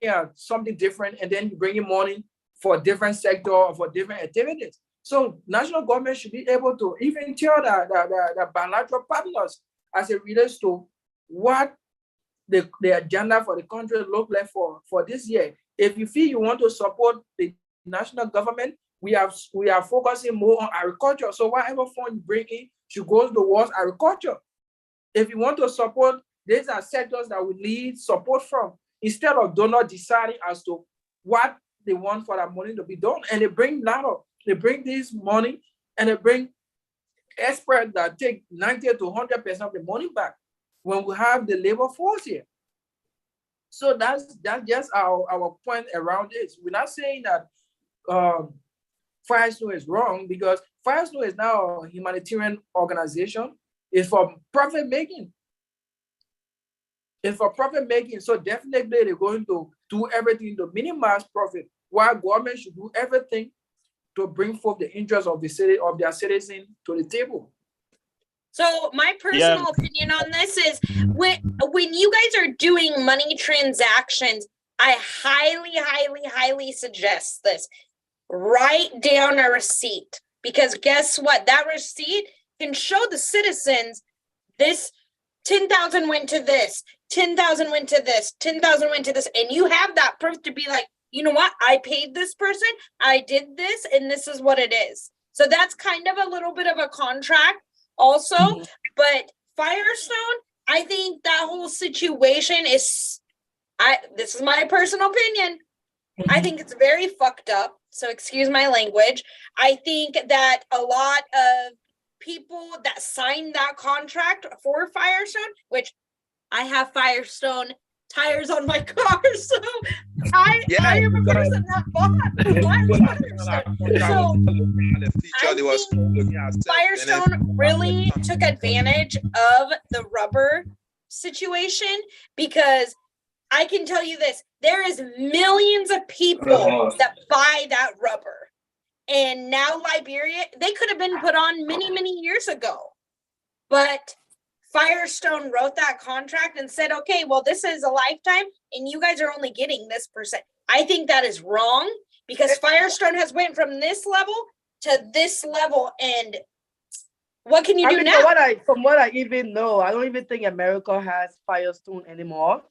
at something different, and then you bring in money for different sector or for different activities. So national government should be able to even tell the bilateral partners as it relates to what the agenda for the country look like for this year. If you feel you want to support the national government, we are focusing more on agriculture. So whatever fund you bring in should go towards agriculture. If you want to support, these are sectors that we need support from, instead of donor deciding as to what they want for that money to be done. And they bring this money and they bring experts that take 90 to 100% of the money back when we have the labor force here. So that's just our point around this. We're not saying that Firestone is wrong, because Firestone is now a humanitarian organization. It's for profit making. It's for profit making. So definitely they're going to do everything to minimize profit, while government should do everything to bring forth the interest of their citizen to the table. So my personal opinion on this is when you guys are doing money transactions, I highly suggest this. Write down a receipt, because guess what? That receipt can show the citizens this 10,000 went to this, 10,000 went to this, 10,000 went to this, and you have that proof to be like, you know what? I paid this person, I did this, and this is what it is. So that's kind of a little bit of a contract also, but Firestone, I think that whole situation is, this is my personal opinion, I think it's very fucked up, so excuse my language. I think that a lot of people that signed that contract for Firestone, which I have Firestone tires on my car, so I am a person that bought Firestone. So Firestone really took advantage of the rubber situation, because I can tell you this, there is millions of people that buy that rubber. And now Liberia, they could have been put on many years ago. But Firestone wrote that contract and said, okay, well, this is a lifetime and you guys are only getting this percent. I think that is wrong, because Firestone has went from this level to this level, and what can you do now? From what I even know, I don't even think America has Firestone anymore.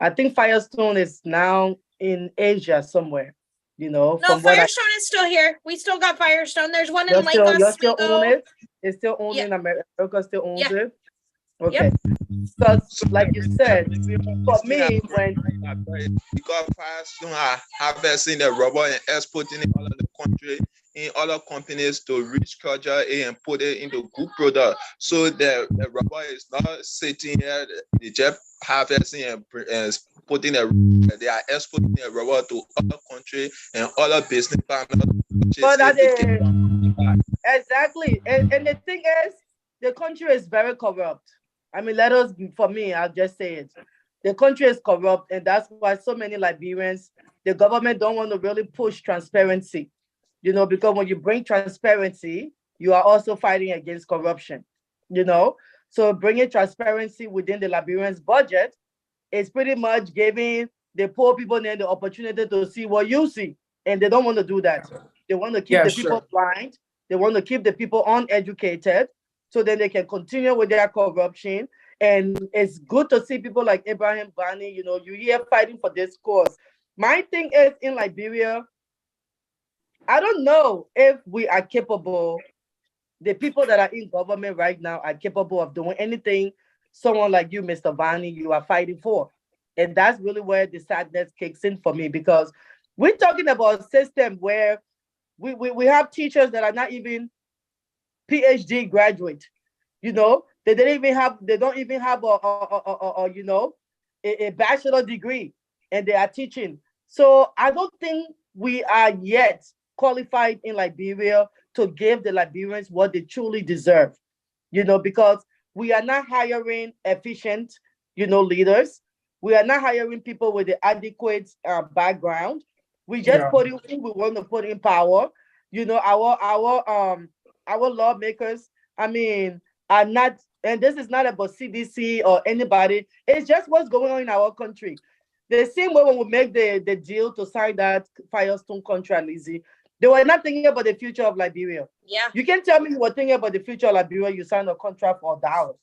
I think Firestone is now in Asia somewhere, you know. No, Firestone is still here. We still got Firestone. There's one in Lake Oswego. You still own it? It's still owned in America. America still owns it? Okay. Yep. Because, like you said, for me, when because Firestone are harvesting the rubber and exporting it all over the country in other companies to restructure it and put it into good product. So the rubber is not sitting here, they just harvesting and putting they are exporting the rubber to other countries and other business partners. But exactly, and the thing is, the country is very corrupt. I mean, for me, I'll just say it. The country is corrupt, and that's why so many Liberians, the government don't want to really push transparency, because when you bring transparency, you are also fighting against corruption, So bringing transparency within the Liberians' budget is pretty much giving the poor people the opportunity to see what you see, and they don't want to do that. They want to keep the people blind. They want to keep the people uneducated, so then they can continue with their corruption. And it's good to see people like Abraham Bani, you hear fighting for this cause. My thing is, in Liberia, I don't know if we are capable, the people that are in government right now are capable of doing anything someone like you, Mr. Bani, you are fighting for. And that's really where the sadness kicks in for me, because we're talking about a system where we have teachers that are not even PhD graduate, they don't even have a bachelor degree, and they are teaching. So I don't think we are yet qualified in Liberia to give the Liberians what they truly deserve, because we are not hiring efficient, leaders. We are not hiring people with the adequate background. We just put in who we want to put in power. Our lawmakers, are not, and this is not about CDC or anybody. It's just what's going on in our country. The same way when we make the deal to sign that Firestone contract, Lizzie, they were not thinking about the future of Liberia. Yeah. You can tell me you were thinking about the future of Liberia, you signed a contract for $1.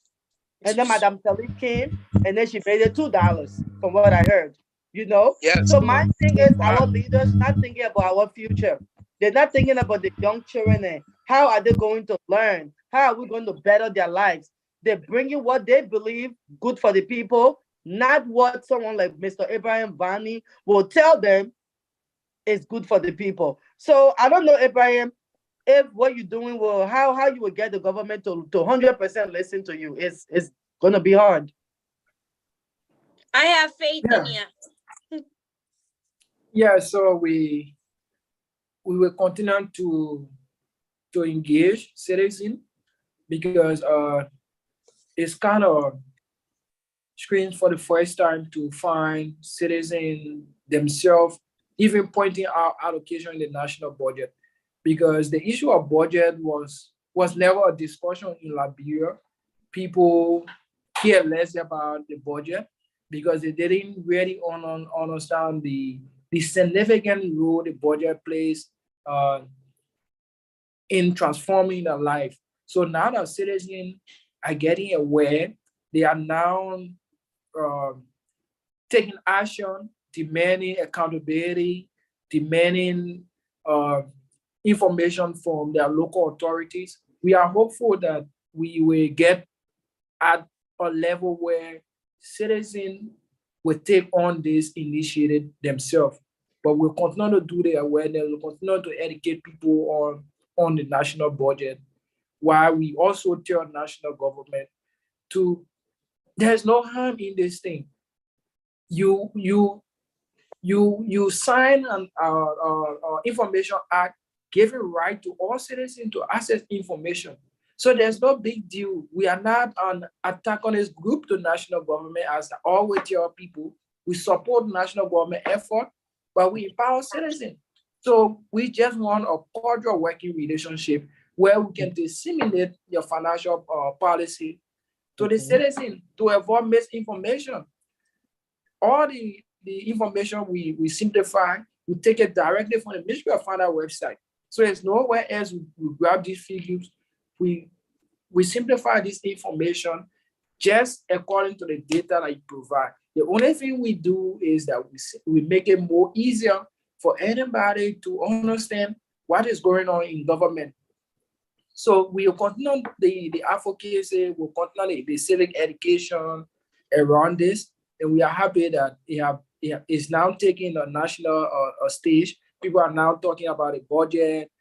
And then Madame Talib came, and then she made it $2, from what I heard. Yes. So my thing is, our leaders not thinking about our future. They're not thinking about the young children and how are they going to learn? How are we going to better their lives? They're bringing what they believe good for the people, not what someone like Mr. Abraham Bani will tell them is good for the people. So I don't know, Abraham, if what you're doing will, how you will get the government to 100% listen to you. It's going to be hard. I have faith in you. Yeah, so we will continue to engage citizens, because it's kind of strange for the first time to find citizens themselves even pointing out allocation in the national budget, because the issue of budget was never a discussion in Liberia. People care less about the budget because they didn't really understand the significant role the budget plays in transforming their life. So now that citizens are getting aware, they are now taking action, demanding accountability, demanding information from their local authorities. We are hopeful that we will get at a level where citizens will take on this initiative themselves. But we'll continue to do the awareness, we'll continue to educate people on the national budget, while we also tell national government there's no harm in this thing. You sign an Information Act giving right to all citizens to access information. So there's no big deal. We are not an antagonist group to national government, as I always tell people. We support national government effort, but we empower citizens. So we just want a cordial working relationship where we can disseminate your financial policy to the citizen to avoid misinformation. All the information we simplify, we take it directly from the Ministry of Finance website. So there's nowhere else we grab these figures. We simplify this information just according to the data that you provide. The only thing we do is that we make it more easier for anybody to understand what is going on in government. So we will continue the advocacy, we'll continue the civic education, around this, and we are happy that it's now taking a national stage. People are now talking about a budget.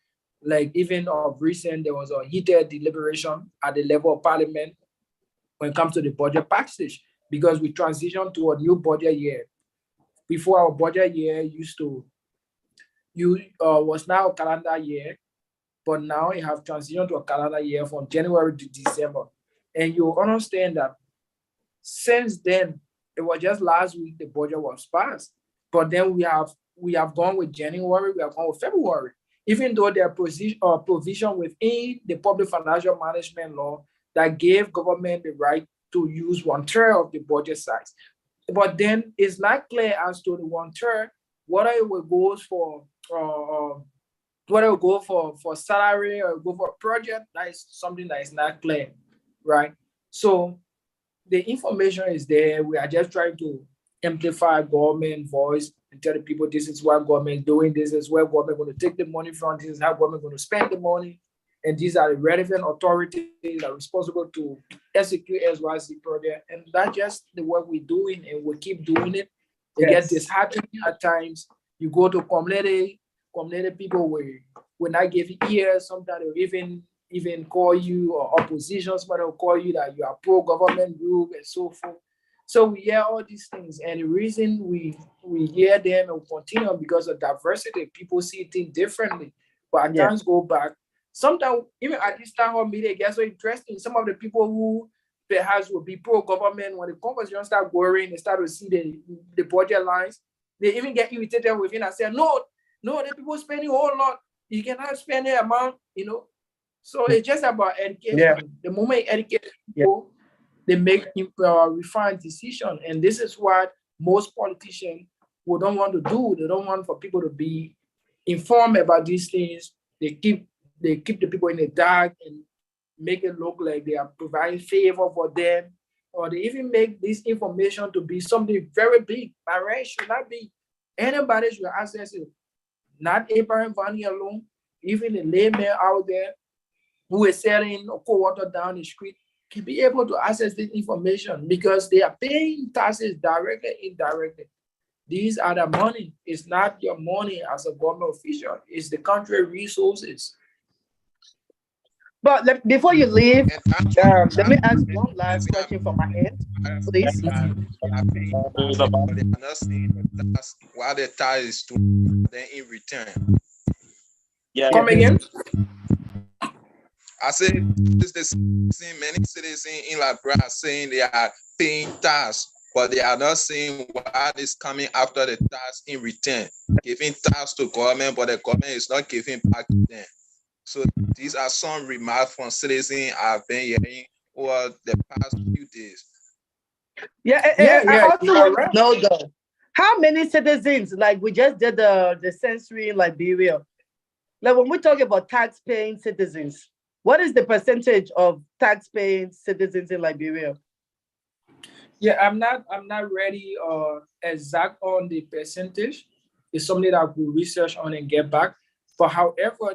Like even of recent, there was a heated deliberation at the level of parliament when it comes to the budget package, because we transitioned to a new budget year. Before, our budget year was now a calendar year, but now it have transitioned to a calendar year from January to December. And you understand that since then, it was just last week the budget was passed. But then we have gone with January, we have gone with February, even though there are provision within the public financial management law that gave government the right to use 1/3 of the budget size. But then it's not clear as to the 1/3 whether it will go for whether it will go for salary or go for a project. That is something that is not clear, right? So the information is there. We are just trying to amplify government voice and tell the people this is what government is doing, this is where government is going to take the money from, this is how government is going to spend the money, and these are the relevant authorities that are responsible to execute SYC project. And that's just the work we're doing, and we keep doing it. It gets disheartening at times. You go to community people will not give you ears. Sometimes they'll even call you, or opposition, somebody will call you that you are pro-government group and so forth. So we hear all these things, and the reason we hear them and continue because of diversity. People see things differently. But as times go back, sometimes even at this time of media, it gets so interesting. Some of the people who perhaps will be pro-government, when the conversation start going, they start to see the budget lines, they even get irritated with it and say, no, the people spending a whole lot. You cannot spend the amount, So it's just about education. Yeah. The moment you educate people, they make refined decision. And this is what most politicians don't want to do. They don't want for people to be informed about these things. They keep the people in the dark and make it look like they are providing favor for them, or they even make this information to be something very big. Marriage should not be. Anybody should access it. Not Abraham Vani alone, even a layman out there who is selling cold water down the street can be able to access this information because they are paying taxes directly, indirectly. These are the money. It's not your money as a government official. It's the country resources. But before you leave, let me ask one last question from my end, please. While the tax is to then in return. Yeah. Come again? I said many citizens in Liberia are saying they are paying tax, but they are not saying what is coming after the tax in return. Giving tax to government, but the government is not giving back to them. So these are some remarks from citizens I've been hearing over the past few days. I also want to know though, how many citizens, like we just did the census in Liberia, like when we talk about tax-paying citizens, what is the percentage of tax-paying citizens in Liberia? Yeah, I'm not ready exact on the percentage. It's something that we research on and get back. But however,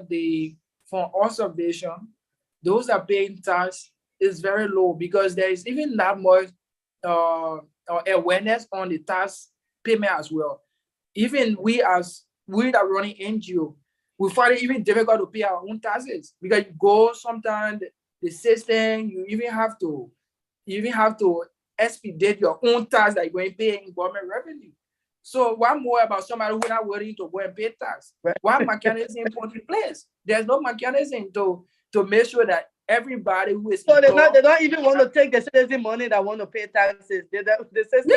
from observation, those that are paying tax is very low because there is even not much awareness on the tax payment as well. Even we that are running NGO, we find it even difficult to pay our own taxes because you go sometimes the system, you even have to expedite your own tax that you're going to pay in government revenue. So what more about somebody who not willing to go and pay tax? What mechanism put in place? There's no mechanism to make sure that everybody who is so they don't even want to take the citizen money that want to pay taxes. The system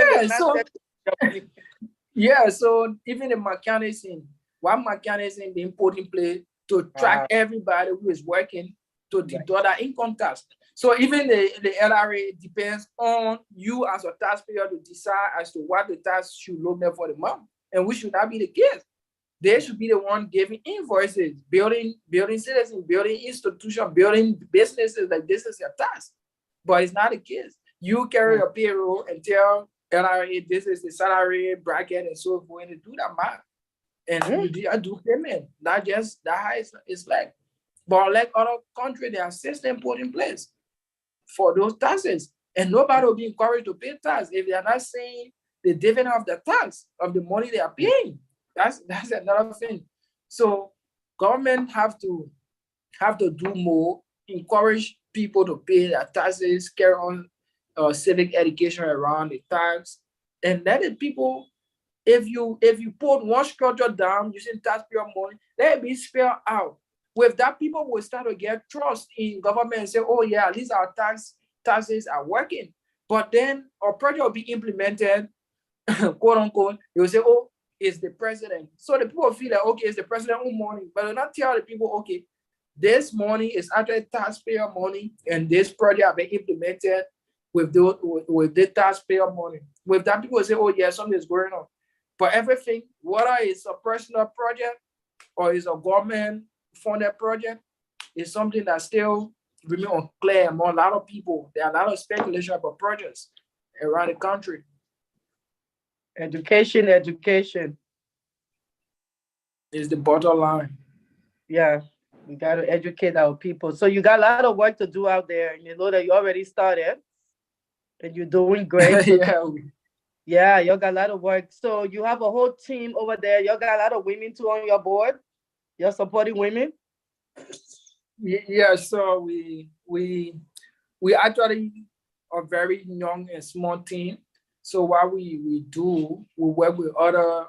so even the mechanism, what mechanism being put in place to track everybody who is working to deduct that income tax. So even the LRA depends on you as a taxpayer to decide as to what the tax should look like for the month, and which should not be the case. They should be the one giving invoices, building citizens, building institutions, building businesses like this is your task. But it's not the case. You carry a payroll and tell LRA this is the salary bracket and so forth, and do that math. And you do payment. Not just that it's like. But like other countries, there are systems put in place for those taxes. And nobody will be encouraged to pay tax if they are not saying the dividend of the tax, of the money they are paying. That's another thing. So government have to do more, encourage people to pay their taxes, carry on civic education around the tax, and let the people, if you put one structure down using taxpayer money, let it be spelled out. With that, people will start to get trust in government and say, oh yeah, at least our taxes are working. But then our project will be implemented, quote unquote, they will say, oh, it's the president. So the people feel like, okay, it's the president who money, but they'll not tell the people, okay, this money is actually taxpayer money, and this project have been implemented with the taxpayer money. With that, people will say, oh yeah, something is going on. But everything, whether it's a personal project or it's a government funded project, is something that still remain unclear among a lot of people. There are a lot of speculation about projects around the country. Education is the bottom line. Yeah, we got to educate our people. So you got a lot of work to do out there, and you know that you already started, and you're doing great. Yeah, you got a lot of work. So you have a whole team over there. You got a lot of women too on your board. You're supporting women. Yeah, so we actually are very young and small team. So what we do, we work with other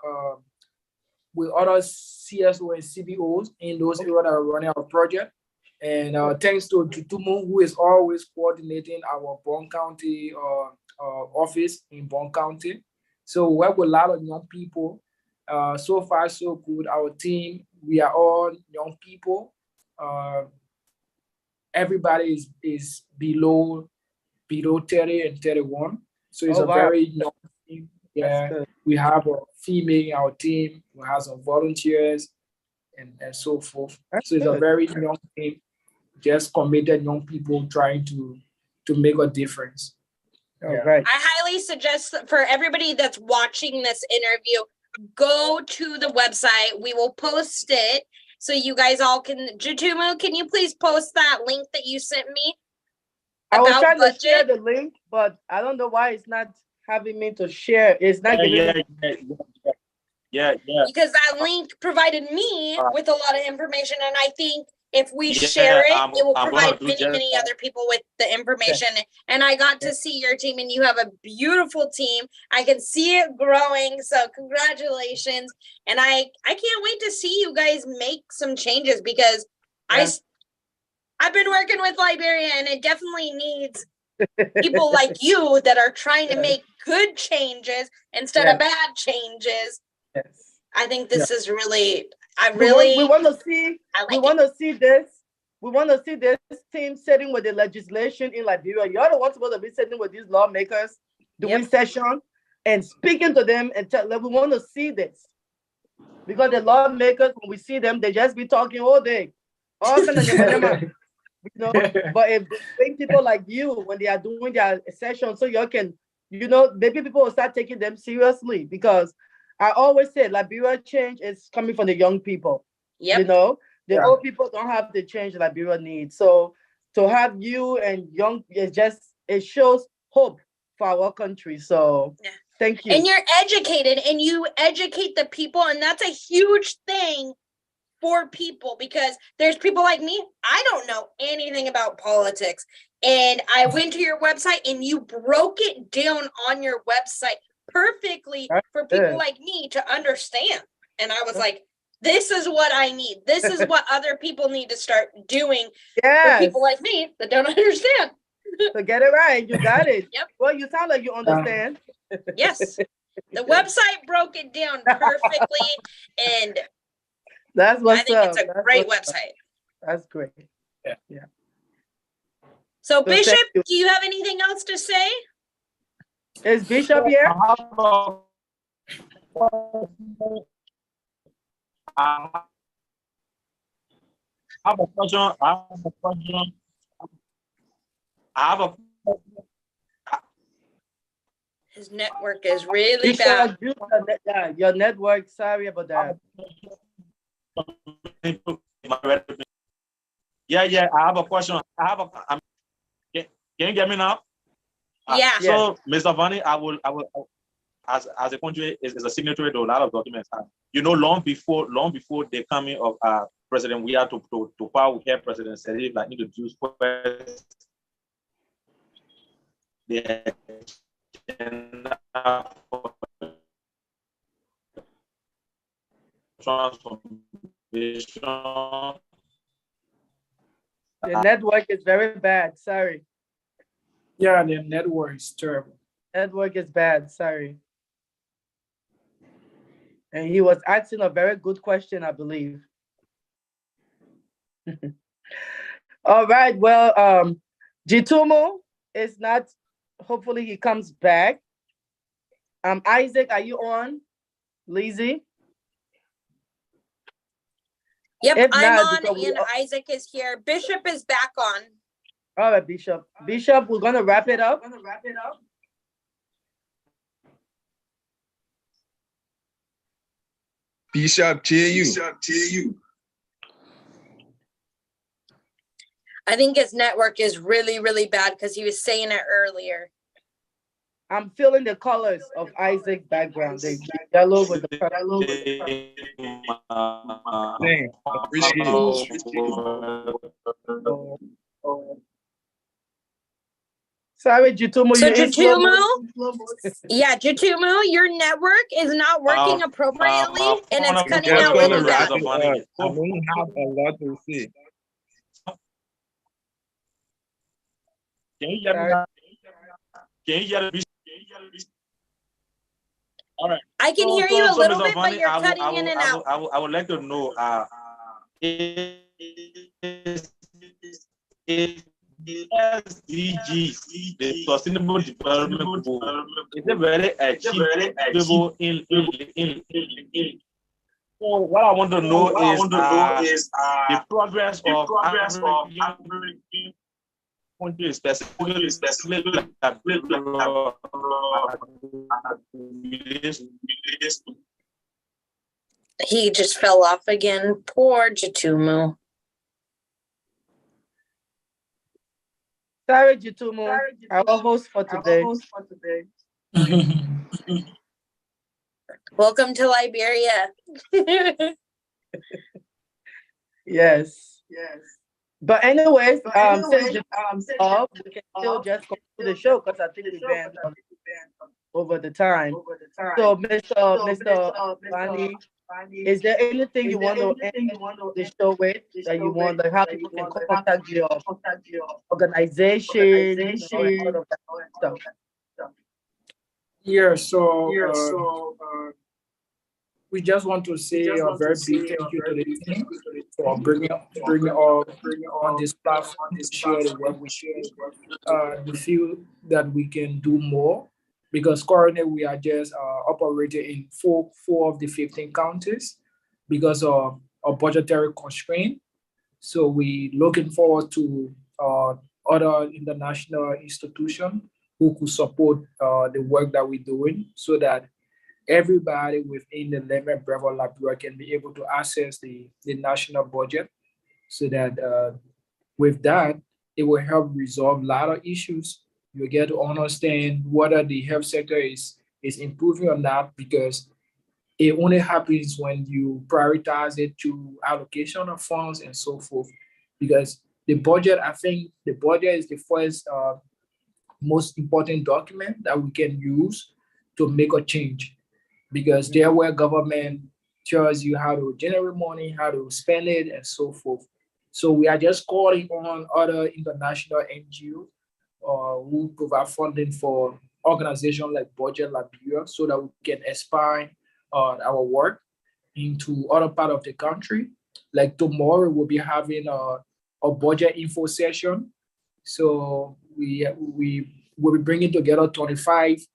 CSO and CBOs in those areas that are running our project. And thanks to Tutumu, who is always coordinating our Bond County office in Bond County. So we work with a lot of young people. So far, so good. Our team, we are all young people. Everybody is below 30 and 31. So it's very young team. Yeah, we have a female in our team. We have some volunteers and so forth. So it's a very young team, just committed young people trying to make a difference. Right. I highly suggest for everybody that's watching this interview, go to the website. We will post it so you guys all can. Jitumu, can you please post that link that you sent me? I was trying to share the link, but I don't know why it's not having me to share. It's not giving Yeah. Because that link provided me with a lot of information, and I think if we share it, it will provide many other people with the information. And I got to see your team, and you have a beautiful team. I can see it growing. So congratulations. And I can't wait to see you guys make some changes, because I've been working with Liberia, and it definitely needs people like you that are trying to make good changes instead of bad changes. Yes. I think this is really, we want to see, we want to see this team sitting with the legislation in Liberia. You're the ones supposed to be sitting with these lawmakers, doing session and speaking to them, and tell them we want to see this. Because the lawmakers, when we see them, they just be talking all day. All kind of but if they bring people like you when they are doing their session, so you can, maybe people will start taking them seriously, because I always say Liberia change is coming from the young people. The old people don't have the change Liberia needs. So to have you and young, it shows hope for our country. So thank you. And you're educated, and you educate the people, and that's a huge thing for people, because there's people like me, I don't know anything about politics. And I went to your website, and you broke it down on your website perfectly for people like me to understand. And I was like, this is what I need. This is what other people need to start doing for people like me that don't understand. So get it right. You got it. Yep. Well, you sound like you understand. Yes. The website broke it down perfectly, and that's what's I think it's a great website. That's great. Yeah. So Bishop, do you have anything else to say? Is Bishop here? I have a question. His network is really bad. Your network, sorry about that. Yeah, I have a question. Can you get me now? Yeah. So, Mr. Vani, I will, as a country is a signatory to a lot of documents. Long before the coming of President, we had to power with President Serif, like introduce first the agenda for transformation. The network is very bad. Sorry. Yeah, the network is terrible. Network is bad. Sorry. And he was asking a very good question, I believe. All right. Well, Jitumo is not. Hopefully, he comes back. Isaac, are you on? Lizzie? Yep, If I'm not, on and Isaac is here. Bishop is back on. All right, Bishop. Bishop, we're gonna wrap it up. Bishop, you. I think his network is really, really bad because he was saying it earlier. I'm feeling the colors of Isaac's background. The yellow with the purple. Sorry, Jitumo. So Jitumo, yeah, Jitumo, your network is not working appropriately, and it's cutting out really bad. I don't have a lot to say. Can you hear me? All right. I can hear you a little bit, but you're I cutting in and out. I would like to know the SDG, the Sustainable Development Goal, is it very achievable in so what I want to know is the progress of African countries, specifically He just fell off again. Poor Jitumo. Sorry, Jitumo. Our host for today. Welcome to Liberia. Yes. But anyways, since off, we can still just continue the show because I think we've been over the time. So, Mr. Vani, is there anything you want to end the show with that you want, like how people can contact your organization, all of that stuff? Yeah, so we just want to say a very big thank you to the team for bringing all on this platform to share the work we share. We feel that we can do more because currently we are just operating in four of the 15 counties because of a budgetary constraint. So we looking forward to other international institutions who could support the work that we're doing so that everybody within the Lemon Bravo Liberia can be able to access the national budget so that with that, it will help resolve a lot of issues. You get to understand whether the health sector is improving or not because it only happens when you prioritize it to allocation of funds and so forth. Because the budget, I think the budget is the first most important document that we can use to make a change. Because there where government tells you how to generate money, how to spend it, and so forth. So we are just calling on other international NGOs who provide funding for organizations like Budget Liberia so that we can expand our work into other part of the country. Like tomorrow, we'll be having a budget info session. So we will be bringing together 25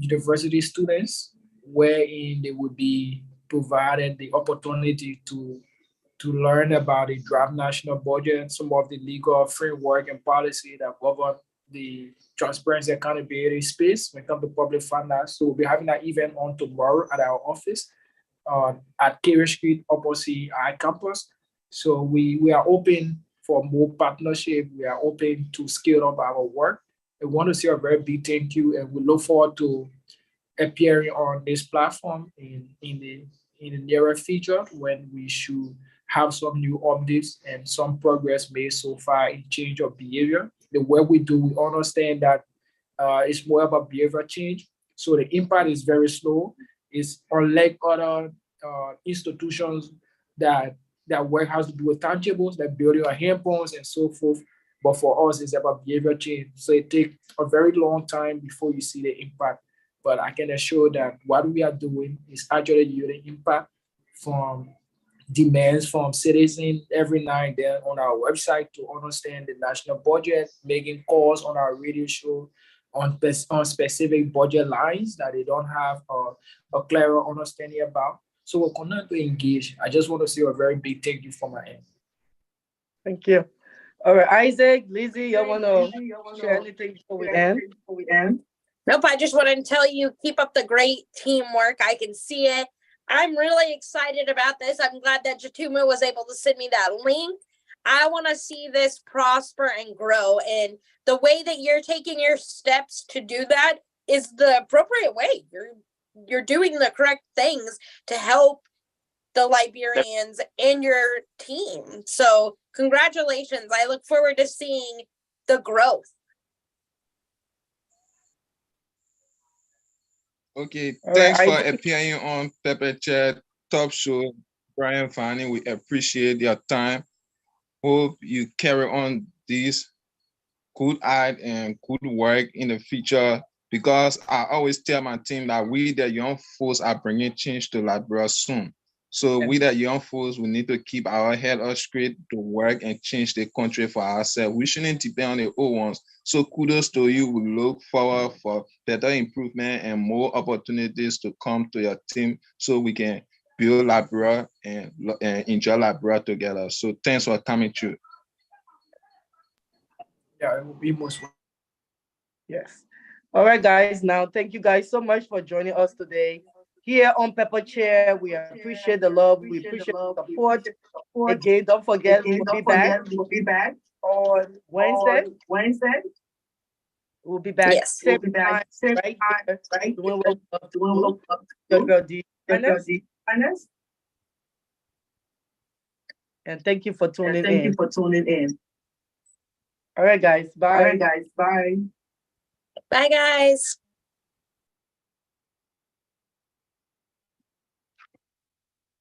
university students, wherein they would be provided the opportunity to learn about the draft national budget and some of the legal framework and policy that govern the transparency accountability space when it comes to public finance. So we'll be having that event on tomorrow at our office at Carey Street opposite our campus. So we are open for more partnership. We are open to scale up our work. I want to say a very big thank you, and we look forward to appearing on this platform in the nearer future when we should have some new updates and some progress made so far in change of behavior. The work we do, we understand that it's more about behavior change. So the impact is very slow. It's unlike other institutions that work has to do with tangibles, like building our handphones and so forth. But for us, it's about behavior change. So it takes a very long time before you see the impact. But I can assure that what we are doing is actually yielding impact from demands from citizens every night then on our website to understand the national budget, making calls on our radio show on specific budget lines that they don't have a clearer understanding about. So we're going to engage. I just want to say a very big thank you from my end. Thank you. All right, Isaac, Lizzie, you want to share anything before we end? Nope, I just wanted to tell you, keep up the great teamwork. I can see it. I'm really excited about this. I'm glad that Jatuma was able to send me that link. I want to see this prosper and grow. And the way that you're taking your steps to do that is the appropriate way. You're doing the correct things to help the Liberians and your team. So congratulations. I look forward to seeing the growth. Okay, thanks for appearing on Pepper Chat Top Show, Brian Fanning. We appreciate your time. Hope you carry on this good art and good work in the future, because I always tell my team that we, the young folks, are bringing change to Liberia soon. So we, the young folks, we need to keep our head up straight to work and change the country for ourselves. We shouldn't depend on the old ones. So kudos to you. We look forward for better improvement and more opportunities to come to your team so we can build Liberia and enjoy Liberia together. So thanks for coming through. Yeah, it will be most welcome. Yes. All right, guys. Now, thank you guys so much for joining us today. Here on Pepper Chair, we appreciate the love, we appreciate the support. Again, don't forget, we'll be back on Wednesday. We'll be back. Yes. Same time, right here, doing what we love to do. Your girl D. Finest. And thank you for tuning in. All right, guys. Bye. Bye, guys.